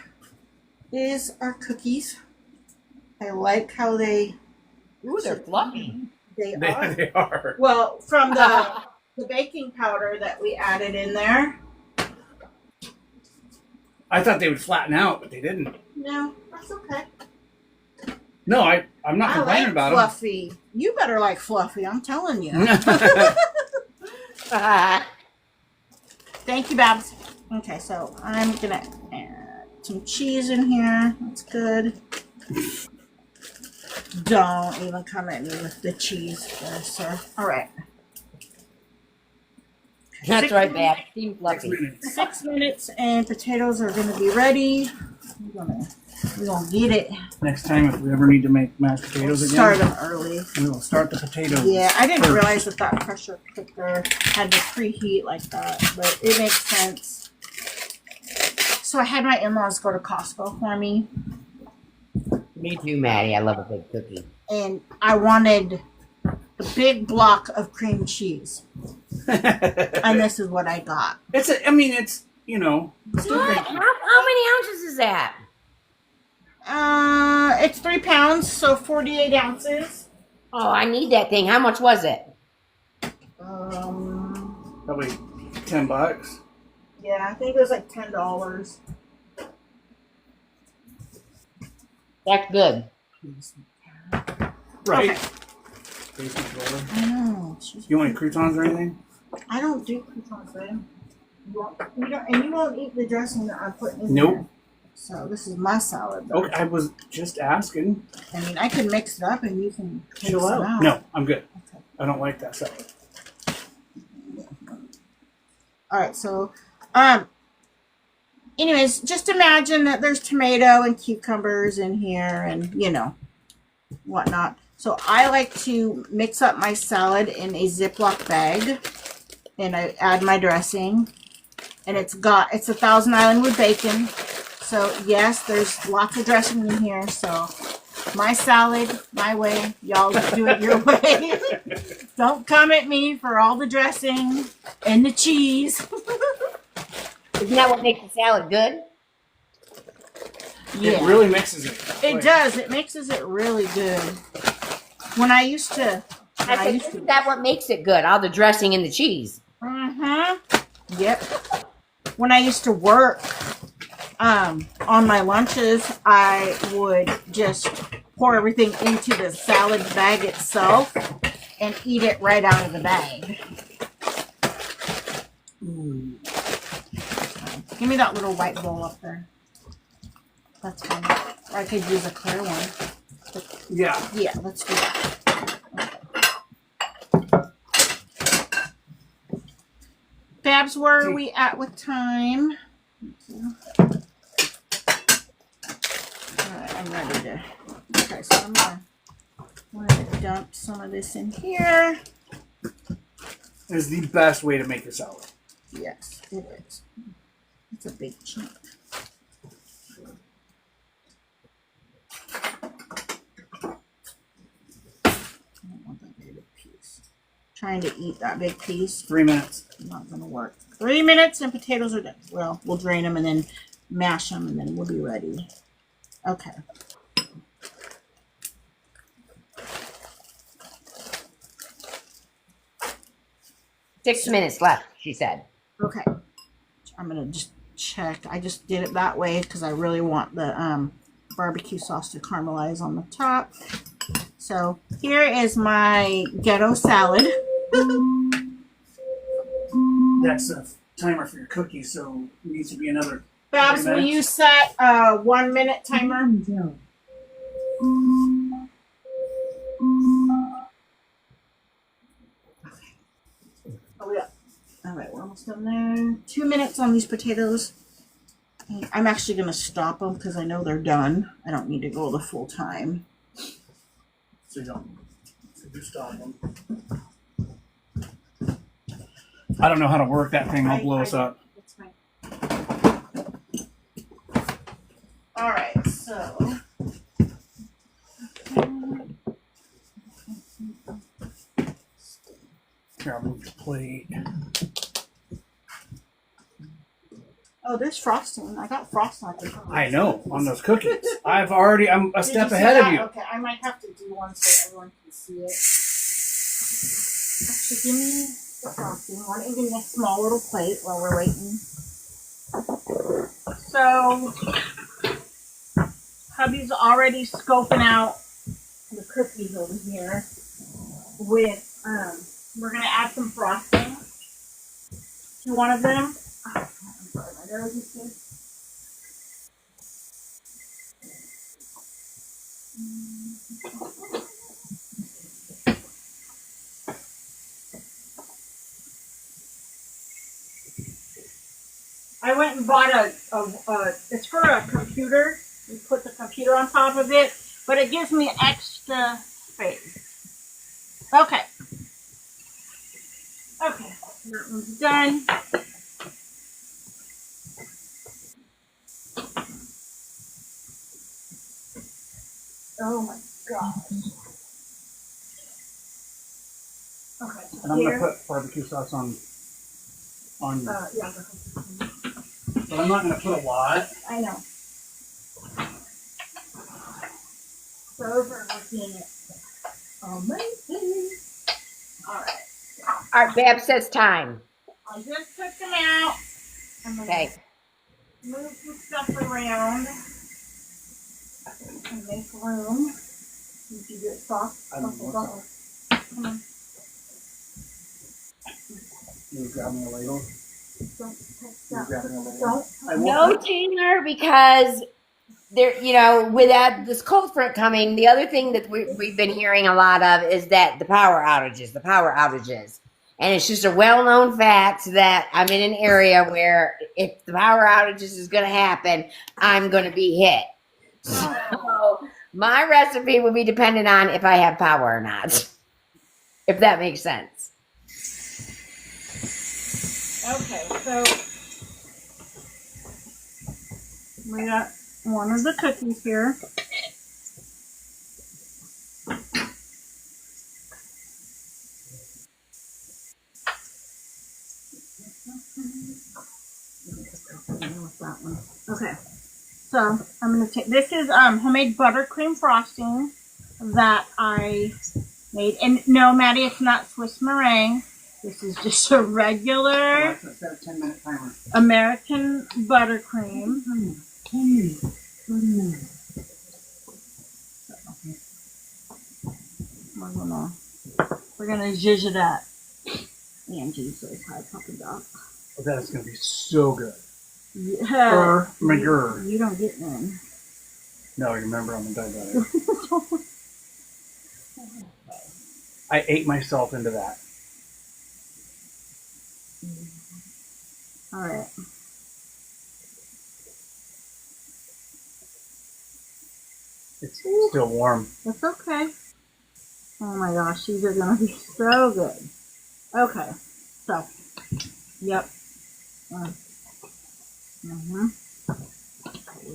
is our cookies. I like how they. Ooh, they're fluffy. They are. They are. Well, from the baking powder that we added in there. I thought they would flatten out, but they didn't. No, that's okay. No, I'm not I complaining like about fluffy. You better like fluffy, I'm telling you. them. Thank you, Babs. Okay, so I'm gonna add some cheese in here. That's good. Don't even come at me with the cheese there, sir. All right. That's right, Bab. Team fluffy. 6 minutes and potatoes are gonna be ready. We're gonna get it. Next time, if we ever need to make mashed potatoes again, Start them early. we will start the potatoes. Yeah, I didn't first. realize that pressure cooker had to preheat like that, but it makes sense. So I had my in-laws go to Costco for me, Me too, Maddie. I love a big cookie. and I wanted a big block of cream cheese, and this is what I got. It's you know. Still What? great. How many ounces is that? It's 3 pounds, so 48 ounces. Oh, I need that thing. How much was it? Probably $10. Yeah, I think it was like $10. That's good. Right. Okay. Basic roller. I know. You want any croutons or anything? I don't do croutons, babe. You won't eat the dressing that I'm putting in Nope. there. So this is my salad, though. Okay, I was just asking. I mean, I can mix it up and you can take Chill some out. out. No, I'm good. Okay. I don't like that salad. All right, so, anyways, just imagine that there's tomato and cucumbers in here and, you know, whatnot. So I like to mix up my salad in a Ziploc bag, and I add my dressing, and it's a Thousand Island with bacon. So yes, there's lots of dressing in here. So my salad, my way. Y'all do it your way. Don't come at me for all the dressing and the cheese. Isn't that what makes the salad good? It really mixes it. It does. It mixes it really good. When I used to. Isn't that what makes it good? All the dressing and the cheese. Yep. When I used to work on my lunches, I would just pour everything into the salad bag itself and eat it right out of the bag. Give me that little white bowl up there. That's fine. Or I could use a clear one. Yeah. Yeah, let's do that. Babs, where are we at with time? Alright, I'm ready to. Okay, so I'm gonna dump some of this in here. It's the best way to make your salad. Yes, it is. It's a big chunk. I don't want that big piece. Trying to eat that big piece. 3 minutes. Not gonna work. 3 minutes and potatoes are done. Well, we'll drain them and then mash them and then we'll be ready. Okay. 6 minutes left, she said. Okay. I'm gonna just check. I just did it that way because I really want the barbecue sauce to caramelize on the top. So here is my ghetto salad. That's a timer for your cookies, so it needs to be another. Babs, 3 will minutes. you set a 1 minute timer? Until Oh, yeah. All right, we're almost done there. 2 minutes on these potatoes. I'm actually going to stop them because I know they're done. I don't need to go the full time. So you don't. So you stop them. I don't know how to work that thing. I'll blow us up. That's fine. All right, so. Here, I'll move your plate. Oh, there's frosting. I got frosting. I know, on those cookies. I'm a step Did you see ahead of that? you. Okay, I might have to do one so everyone can see it. Actually, give me the frosting one and give me a small little plate while we're waiting. So, hubby's already scoping out the cookies over here with, we're going to add some frosting to one of them. Oh, I'm sorry, my nose is good. I went and bought it's for a computer. You put the computer on top of it, but it gives me extra space. Okay. Okay, that one's done. Oh my gosh. Okay, so And I'm here. gonna put barbecue sauce on. Yeah, But I'm not gonna put a lot. I know. Those are looking amazing. Alright. All right, Bab says time. I just took them out. I'm gonna Okay. move some stuff around and make room. Did you get soft? I don't know what's up. Come on. You grab me a ladle. Don't touch You that. grab me a ladle. Don't. I won't No, put- Taylor, because there, with this cold front coming, the other thing that we've been hearing a lot of is that the power outages. And it's just a well-known fact that I'm in an area where if the power outages is going to happen, I'm going to be hit. So my recipe will be dependent on if I have power or not, if that makes sense. Okay, so we got one of the cookies here. That one. Okay, so I'm gonna take this is homemade buttercream frosting that I made, and no, Maddie, it's not Swiss meringue. This is just a regular Alexa, set a 10-minute timer. American buttercream. timer. 10 minutes. Starting now. We're gonna zhuzh that. Angie says hi, Papa Doc. Oh, that's gonna be so good. Yeah. McGurr. You don't get none. No, you remember I'm a diabetic. I ate myself into that. All right. It's still warm. It's okay. Oh my gosh, these are gonna be so good. Okay, so, yep. We're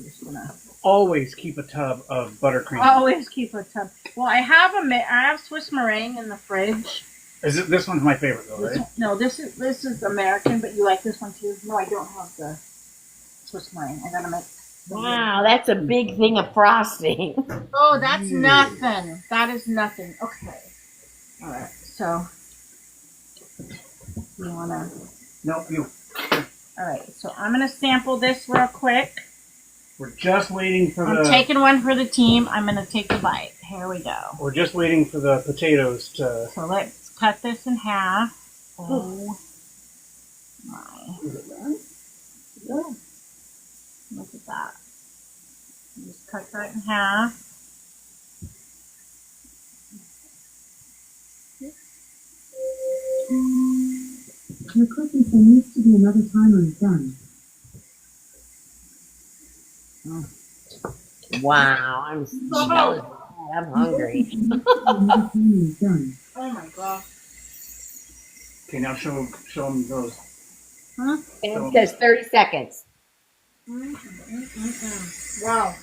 just gonna Always keep a tub of buttercream. always keep a tub. Well, I have Swiss meringue in the fridge. This one's my favorite though, right? No, this is American, but you like this one too. No, I don't have the Swiss meringue. I gotta make Wow, that's a big thing of frosting. Oh, that's nothing. That is nothing. Okay. All right. So you wanna? Nope, you. All right. So I'm gonna sample this real quick. We're just waiting for I'm taking one for the team. I'm gonna take a bite. Here we go. We're just waiting for the potatoes to. So let's cut this in half. Oh my! Is it done? Yeah. Look at that. Just cut that in half. Your cooking there needs to be another timer done. Wow, I'm smelling that. I'm hungry. Another timer is done. Oh my gosh. Okay, now show them those. Huh? And it says 30 seconds. Wow.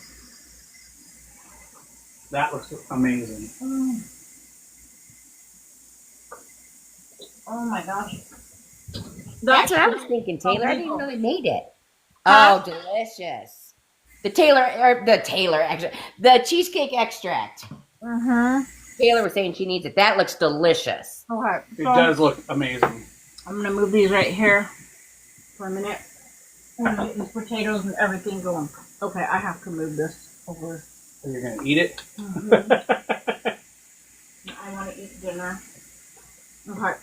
That looks amazing. Oh my gosh. That's what I was thinking, Taylor. I didn't even know they made it. Oh, delicious. The cheesecake extract. Taylor was saying she needs it. That looks delicious. Okay. It does look amazing. I'm gonna move these right here for a minute. I'm gonna get these potatoes and everything going. Okay, I have to move this over. So you're gonna eat it? I want to eat dinner. Okay.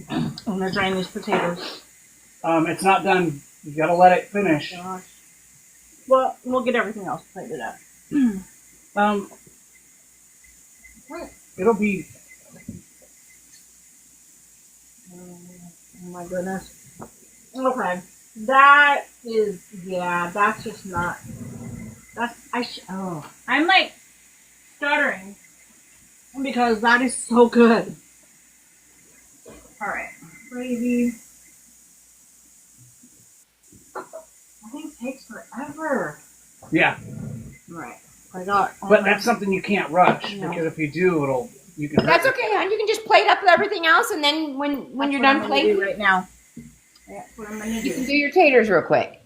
I'm gonna drain these potatoes. It's not done. You gotta let it finish. Gosh. Well, we'll get everything else plated up. It'll be. Oh my goodness. Okay. That is, yeah, that's just not, I'm like stuttering because that is so good. Alright. Gravy. I think it takes forever. Yeah. Right. I got. But that's something you can't rush No. because if you do, you can. That's okay, hon. You can just plate up everything else, and then when you're done plating, right now. That's what I'm gonna you can do. do your taters real quick.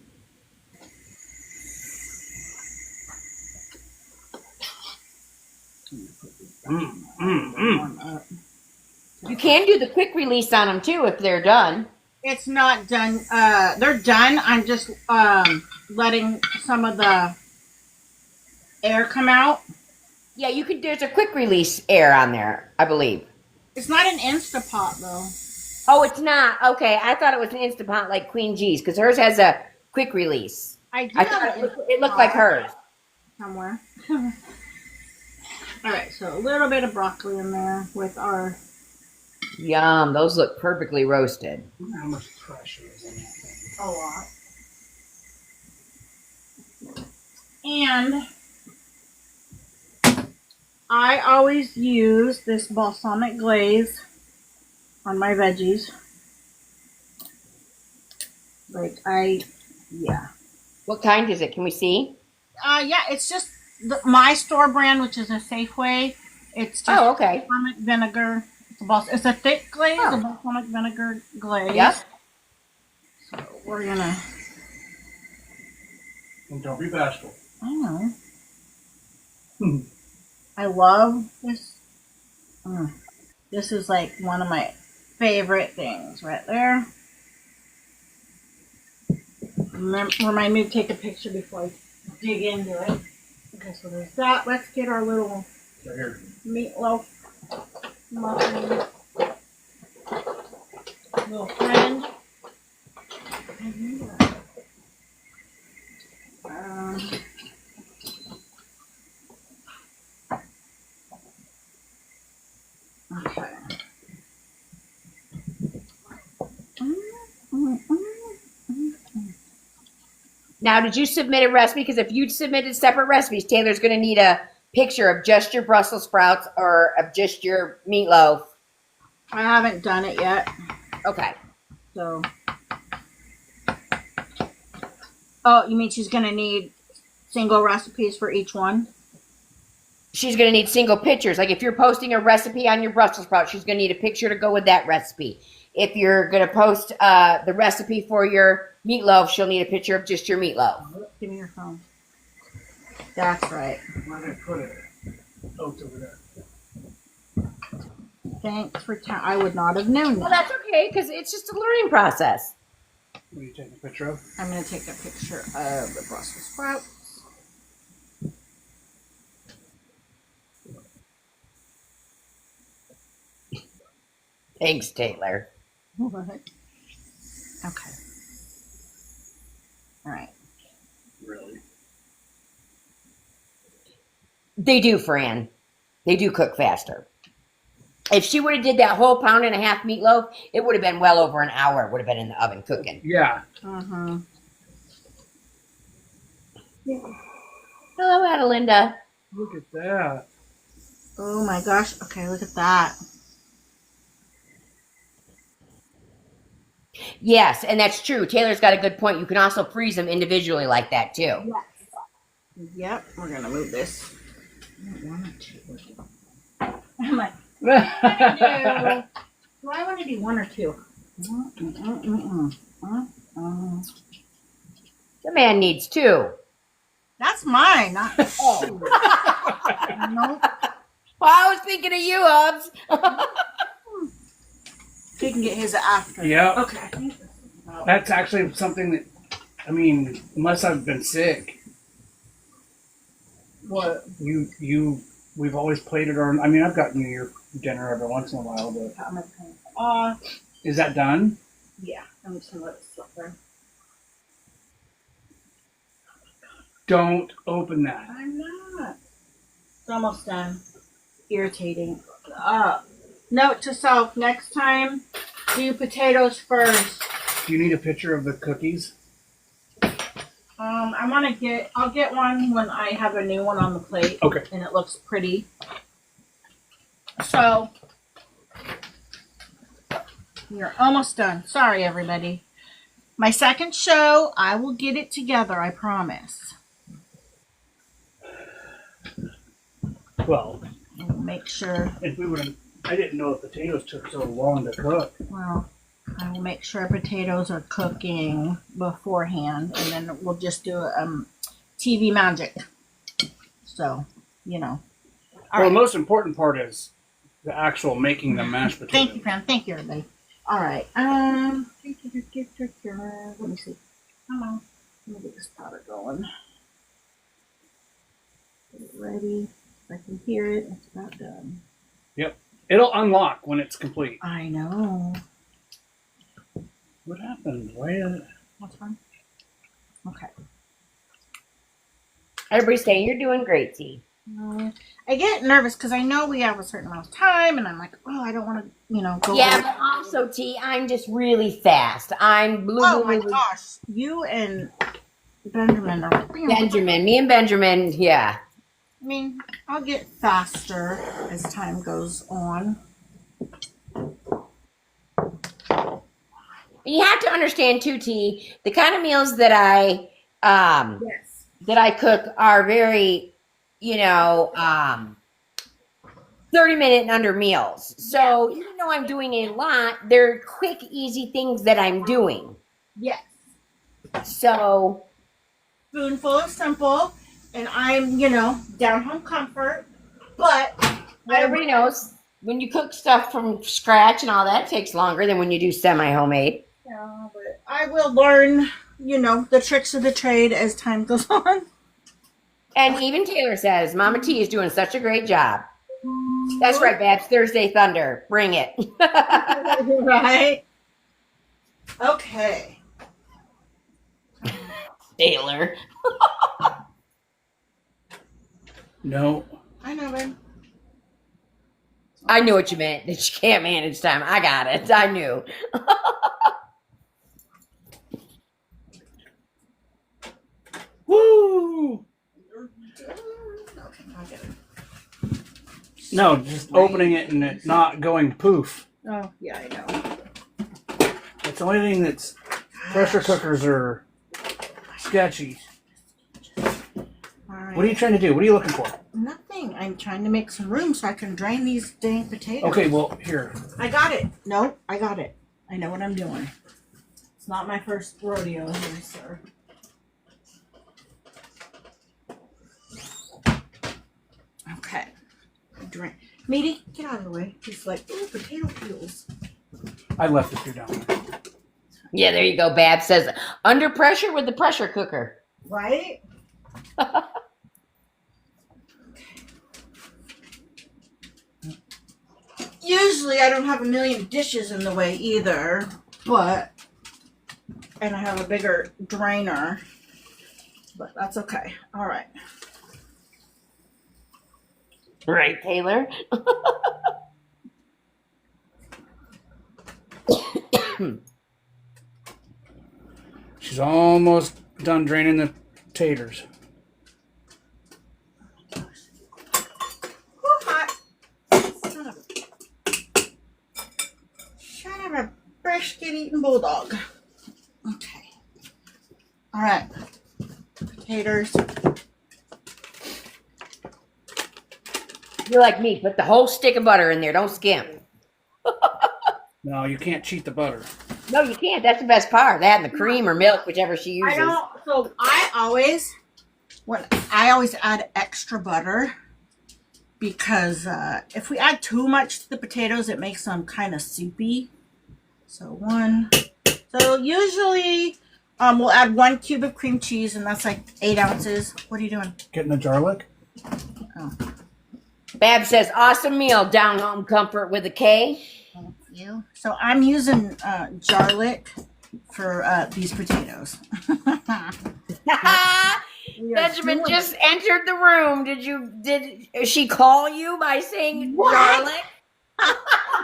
You can do the quick release on them too if they're done. It's not done. They're done. I'm just letting some of the air come out. Yeah, you could. There's a quick release air on there, I believe. It's not an Instapot though. Oh, it's not. Okay, I thought it was an Instapot like Queen G's because hers has a quick release. I do I have thought an it looked like hers. somewhere. All right, so a little bit of broccoli in there with our. Yum! Those look perfectly roasted. How much pressure is in that thing? A lot. And I always use this balsamic glaze on my veggies. Yeah. What kind is it? Can we see? Yeah, it's just my store brand, which is a Safeway. It's just okay. balsamic vinegar. It's a thick glaze, a balsamic vinegar glaze. Yep. So we're gonna. And don't be bashful. I know. I love this. This is like one of my favorite things right there. Remind me to take a picture before I dig into it. Okay, so there's that. Let's get our little meatloaf muffin. Little friend. Okay. Now, did you submit a recipe? Because if you submitted separate recipes, Taylor's going to need a picture of just your Brussels sprouts or of just your meatloaf. I haven't done it yet. Okay. So. Oh, you mean she's going to need single recipes for each one? She's going to need single pictures. Like if you're posting a recipe on your Brussels sprouts, she's going to need a picture to go with that recipe. if you're going to post the recipe for your meatloaf, she'll need a picture of just your meatloaf. Give me your phone. That's right. Where did I put it? Oh, it's over there. Thanks for I would not have known Well, that. that's okay because it's just a learning process. What are you taking a picture of? I'm going to take a picture of the Brussels sprouts. Thanks, Taylor. What? Okay. All right. Really? They do, Fran. They do cook faster. If she would have did that whole 1.5 pound meatloaf, it would have been well over an hour. It would have been in the oven cooking. Yeah. Uh-huh. Hello, Adelinda. Look at that. Oh my gosh. Okay, look at that. Yes, and that's true. Taylor's got a good point. You can also freeze them individually like that, too. Yes. Yep, we're going to move this. One or two. I'm like, do I want to do one or two? The man needs 2. That's mine, not Oh. no. Well, I was thinking of you, Hobbs. He can get his after. Yeah. Okay. That's actually something that, I mean, unless I've been sick, What? we've always played it on. I mean, I've gotten you your dinner every once in a while, but is that done? Yeah. I'm just gonna let it sit there. Don't open that. I'm not. It's almost done. Irritating. Note to self: next time, do potatoes first. Do you need a picture of the cookies? I'll get one when I have a new one on the plate. Okay. And it looks pretty. So, you're almost done. Sorry, everybody. My second show, I will get it together, I promise. Well, I'll make sure, if we would, I didn't know the potatoes took so long to cook. well, I will make sure potatoes are cooking beforehand, and then we'll just do TV magic. So, you know. All Well, right. the most important part is the actual making the mashed potatoes. Thank you, Pam. Thank you, everybody. All right. Let me see. Come on. Let me get this powder going. Get it ready. If I can hear it, it's about done. Yep. It'll unlock when it's complete. I know. What happened? Why? What's wrong? Okay. Everybody's saying you're doing great, T. I get nervous because I know we have a certain amount of time, and I'm like, oh, I don't want to, go. Yeah, over. but also, T, I'm just really fast. I'm blue. Oh my gosh, you and Benjamin are. Benjamin. Me and Benjamin, yeah. I mean, I'll get faster as time goes on. You have to understand, too, T, the kind of meals that I Yes. that I cook are very, 30-minute and under meals. So even though I'm doing a lot, they're quick, easy things that I'm doing. Yes. So Spoonful of simple, and I'm, down home comfort, but everybody knows when you cook stuff from scratch and all that, it takes longer than when you do semi-homemade. Yeah, but I will learn, the tricks of the trade as time goes on. And even Taylor says, Mama T is doing such a great job. That's right, Babs. Thursday Thunder. Bring it. Right? Okay. Taylor. No. I know, babe. I knew what you meant. That you can't manage time. I got it. I knew. Woo! Okay, I'll get it. No, just opening it and it not going poof. Oh, yeah, I know. It's the only thing that's pressure cookers are sketchy. All right. What are you trying to do? What are you looking for? Nothing. I'm trying to make some room so I can drain these dang potatoes. Okay, well, here. I got it. Nope, I got it. I know what I'm doing. It's not my first rodeo here, sir. Okay. Drink. Meaty, get out of the way. He's like, ooh, potato peels. I left it here down there. Yeah, there you go. Bab says, under pressure with the pressure cooker. Right? Usually I don't have a million dishes in the way either, but, and I have a bigger drainer, but that's okay. All right. Right, Taylor? She's almost done draining the taters. Woo, hot. Son of a brisket eating bulldog. Okay. All right. Potatoes. You're like me. Put the whole stick of butter in there. Don't skim. No, you can't cheat the butter. No, you can't. That's the best part. That and the cream or milk, whichever she uses. I don't. So I always add extra butter because if we add too much to the potatoes, it makes them kind of soupy. So one. So usually we'll add 1 cube of cream cheese, and that's like 8 ounces. What are you doing? Getting the garlic. Oh, Bab says, awesome meal, Down Home Comfort with a K. thank you. So I'm using garlic for these potatoes. Benjamin just entered the room. Did she call you by saying garlic?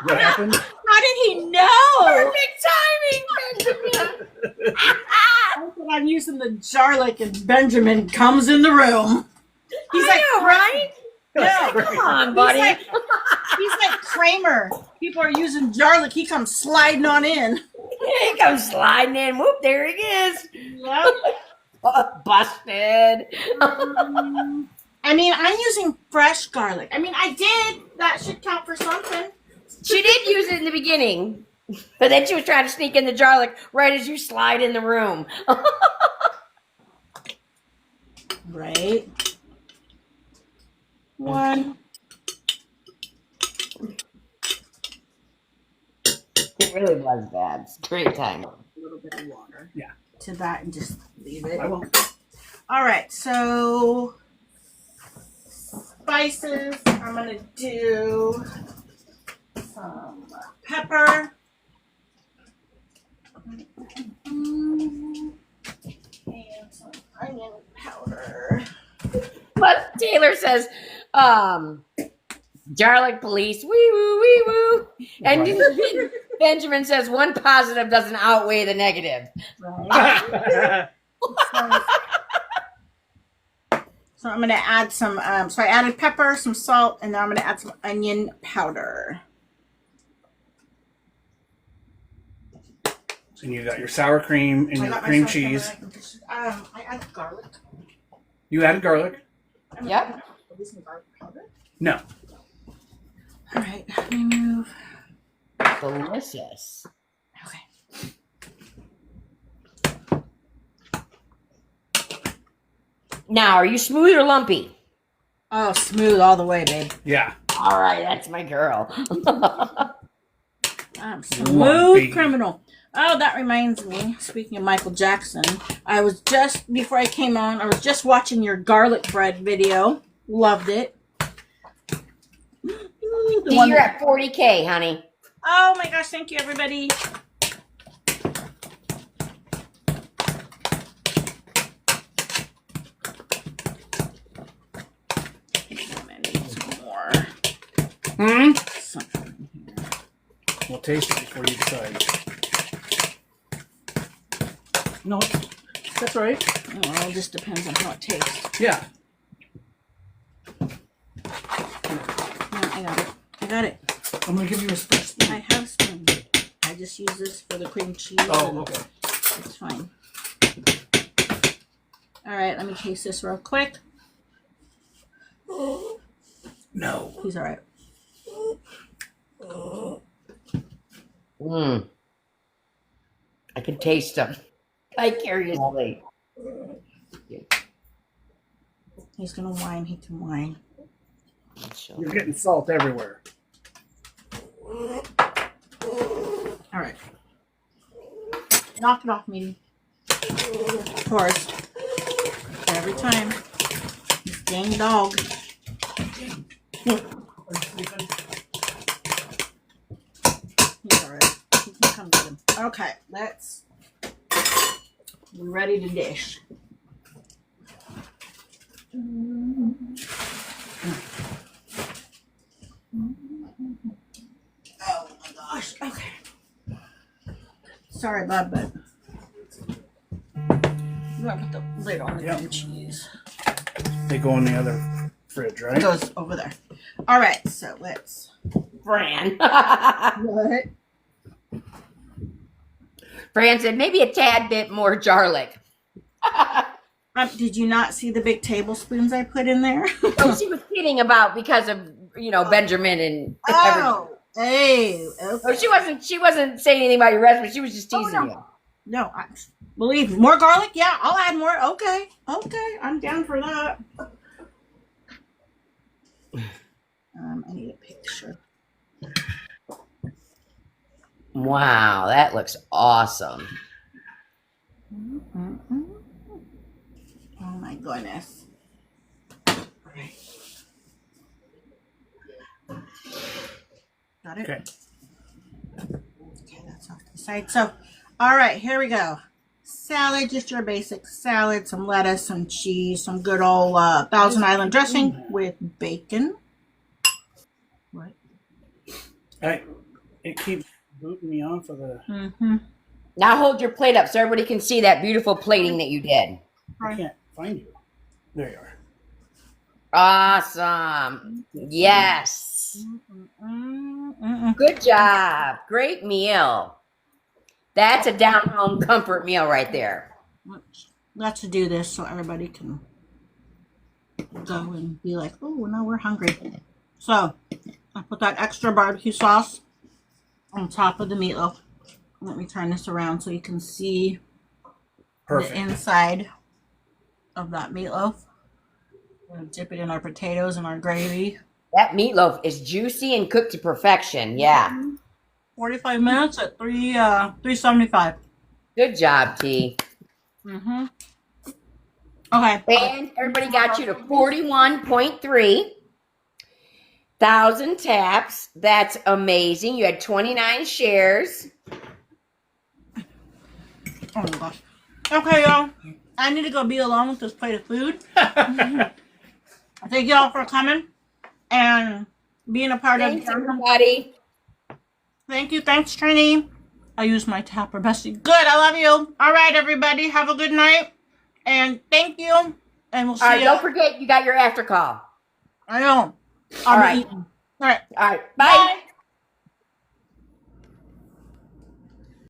What happened? How did he know? Perfect timing, Benjamin. I'm using the garlic, and Benjamin comes in the room. He's like, right? no, Come on, buddy. He's like Kramer. People are using garlic. He comes sliding on in. He comes sliding in. Whoop, there he is. Yep. Busted. I mean, I'm using fresh garlic. I mean, I did. That should count for something. She did use it in the beginning, but then she was trying to sneak in the garlic right as you slide in the room. Right. One. It really was bad. Great time. A little bit of water. Yeah. To that and just leave it. I will. All right. So spices. I'm gonna do some pepper. And some onion powder. But Taylor says, garlic police, wee woo, wee woo. And Benjamin says, one positive doesn't outweigh the negative. Right. So I'm going to add some, so I added pepper, some salt, and now I'm going to add some onion powder. And you got your sour cream and I your got my cream sauce cheese. I added garlic. You added garlic? Yep. Some garlic powder. No. All right, let me move. Delicious. Okay. Now, are you smooth or lumpy? Oh, smooth all the way, babe. Yeah. All right, that's my girl. I'm smooth Lumpy. criminal. Oh, that reminds me. Speaking of Michael Jackson, I was just, before I came on, I was just watching your garlic bread video. Loved it. You're at 40K, honey. Oh my gosh, thank you, everybody. I'm gonna need some more. Something in here. We'll taste it before you decide. No, that's all right. Oh, well, it just depends on how it tastes. Yeah. No, I got it. I got it. I'm going to give you a spoon. I have a spoon. I just use this for the cream cheese. Oh, okay. It's fine. All right, let me taste this real quick. No. He's all right. I can taste them vicariously. He's gonna whine. He can whine. You're getting salt everywhere. All right. Knock it off, meaty. Of course. Every time. This dang dog. He's all right. He can come get him. Okay, let's. We're ready to dish. Oh my gosh. Okay. Sorry, bud, but I'm gonna put the lid on the Yep. green cheese. They go in the other fridge, It right? goes over there. All right, so let's. Fran. What? Fran said maybe a tad bit more garlic. Did you not see the big tablespoons I put in there? Oh, she was kidding about because of Benjamin and everything. Oh, hey, okay. Oh, she wasn't saying anything about your recipe. She was just teasing no. you. No, believe me. More garlic? Yeah, I'll add more. Okay, I'm down for that. I need a picture. Wow, that looks awesome. Oh my goodness. Okay. Got it? Okay. Okay, that's off to the side. So, all right, here we go. Salad, just your basic salad, some lettuce, some cheese, some good old Thousand Island dressing with bacon. What? It keeps booting me off of the. Mm-hmm. Now hold your plate up so everybody can see that beautiful plating that you did. I can't find you. There you are. Awesome. Yes. Good job. Great meal. That's a down home comfort meal right there. Let's do this so everybody can go and be like, oh, now we're hungry. So I put that extra barbecue sauce on top of the meatloaf. Let me turn this around so you can see Perfect. the inside of that meatloaf. We're gonna dip it in our potatoes and our gravy. That meatloaf is juicy and cooked to perfection. Yeah. 45 minutes at 375. Good job, T. Mm-hmm. Okay. And everybody got you to 41.3 thousand taps. That's amazing. You had 29 shares. Oh my gosh. Okay, y'all. I need to go be alone with this plate of food. Thank y'all for coming and being a part Thanks, of it. everybody. Thank you. Thanks, Trini. I use my tapper bestie. Good. I love you. All right, everybody. Have a good night. And thank you. And we'll see All right, you. don't forget you got your after call. I know. All right. All right. All right. Bye. Bye.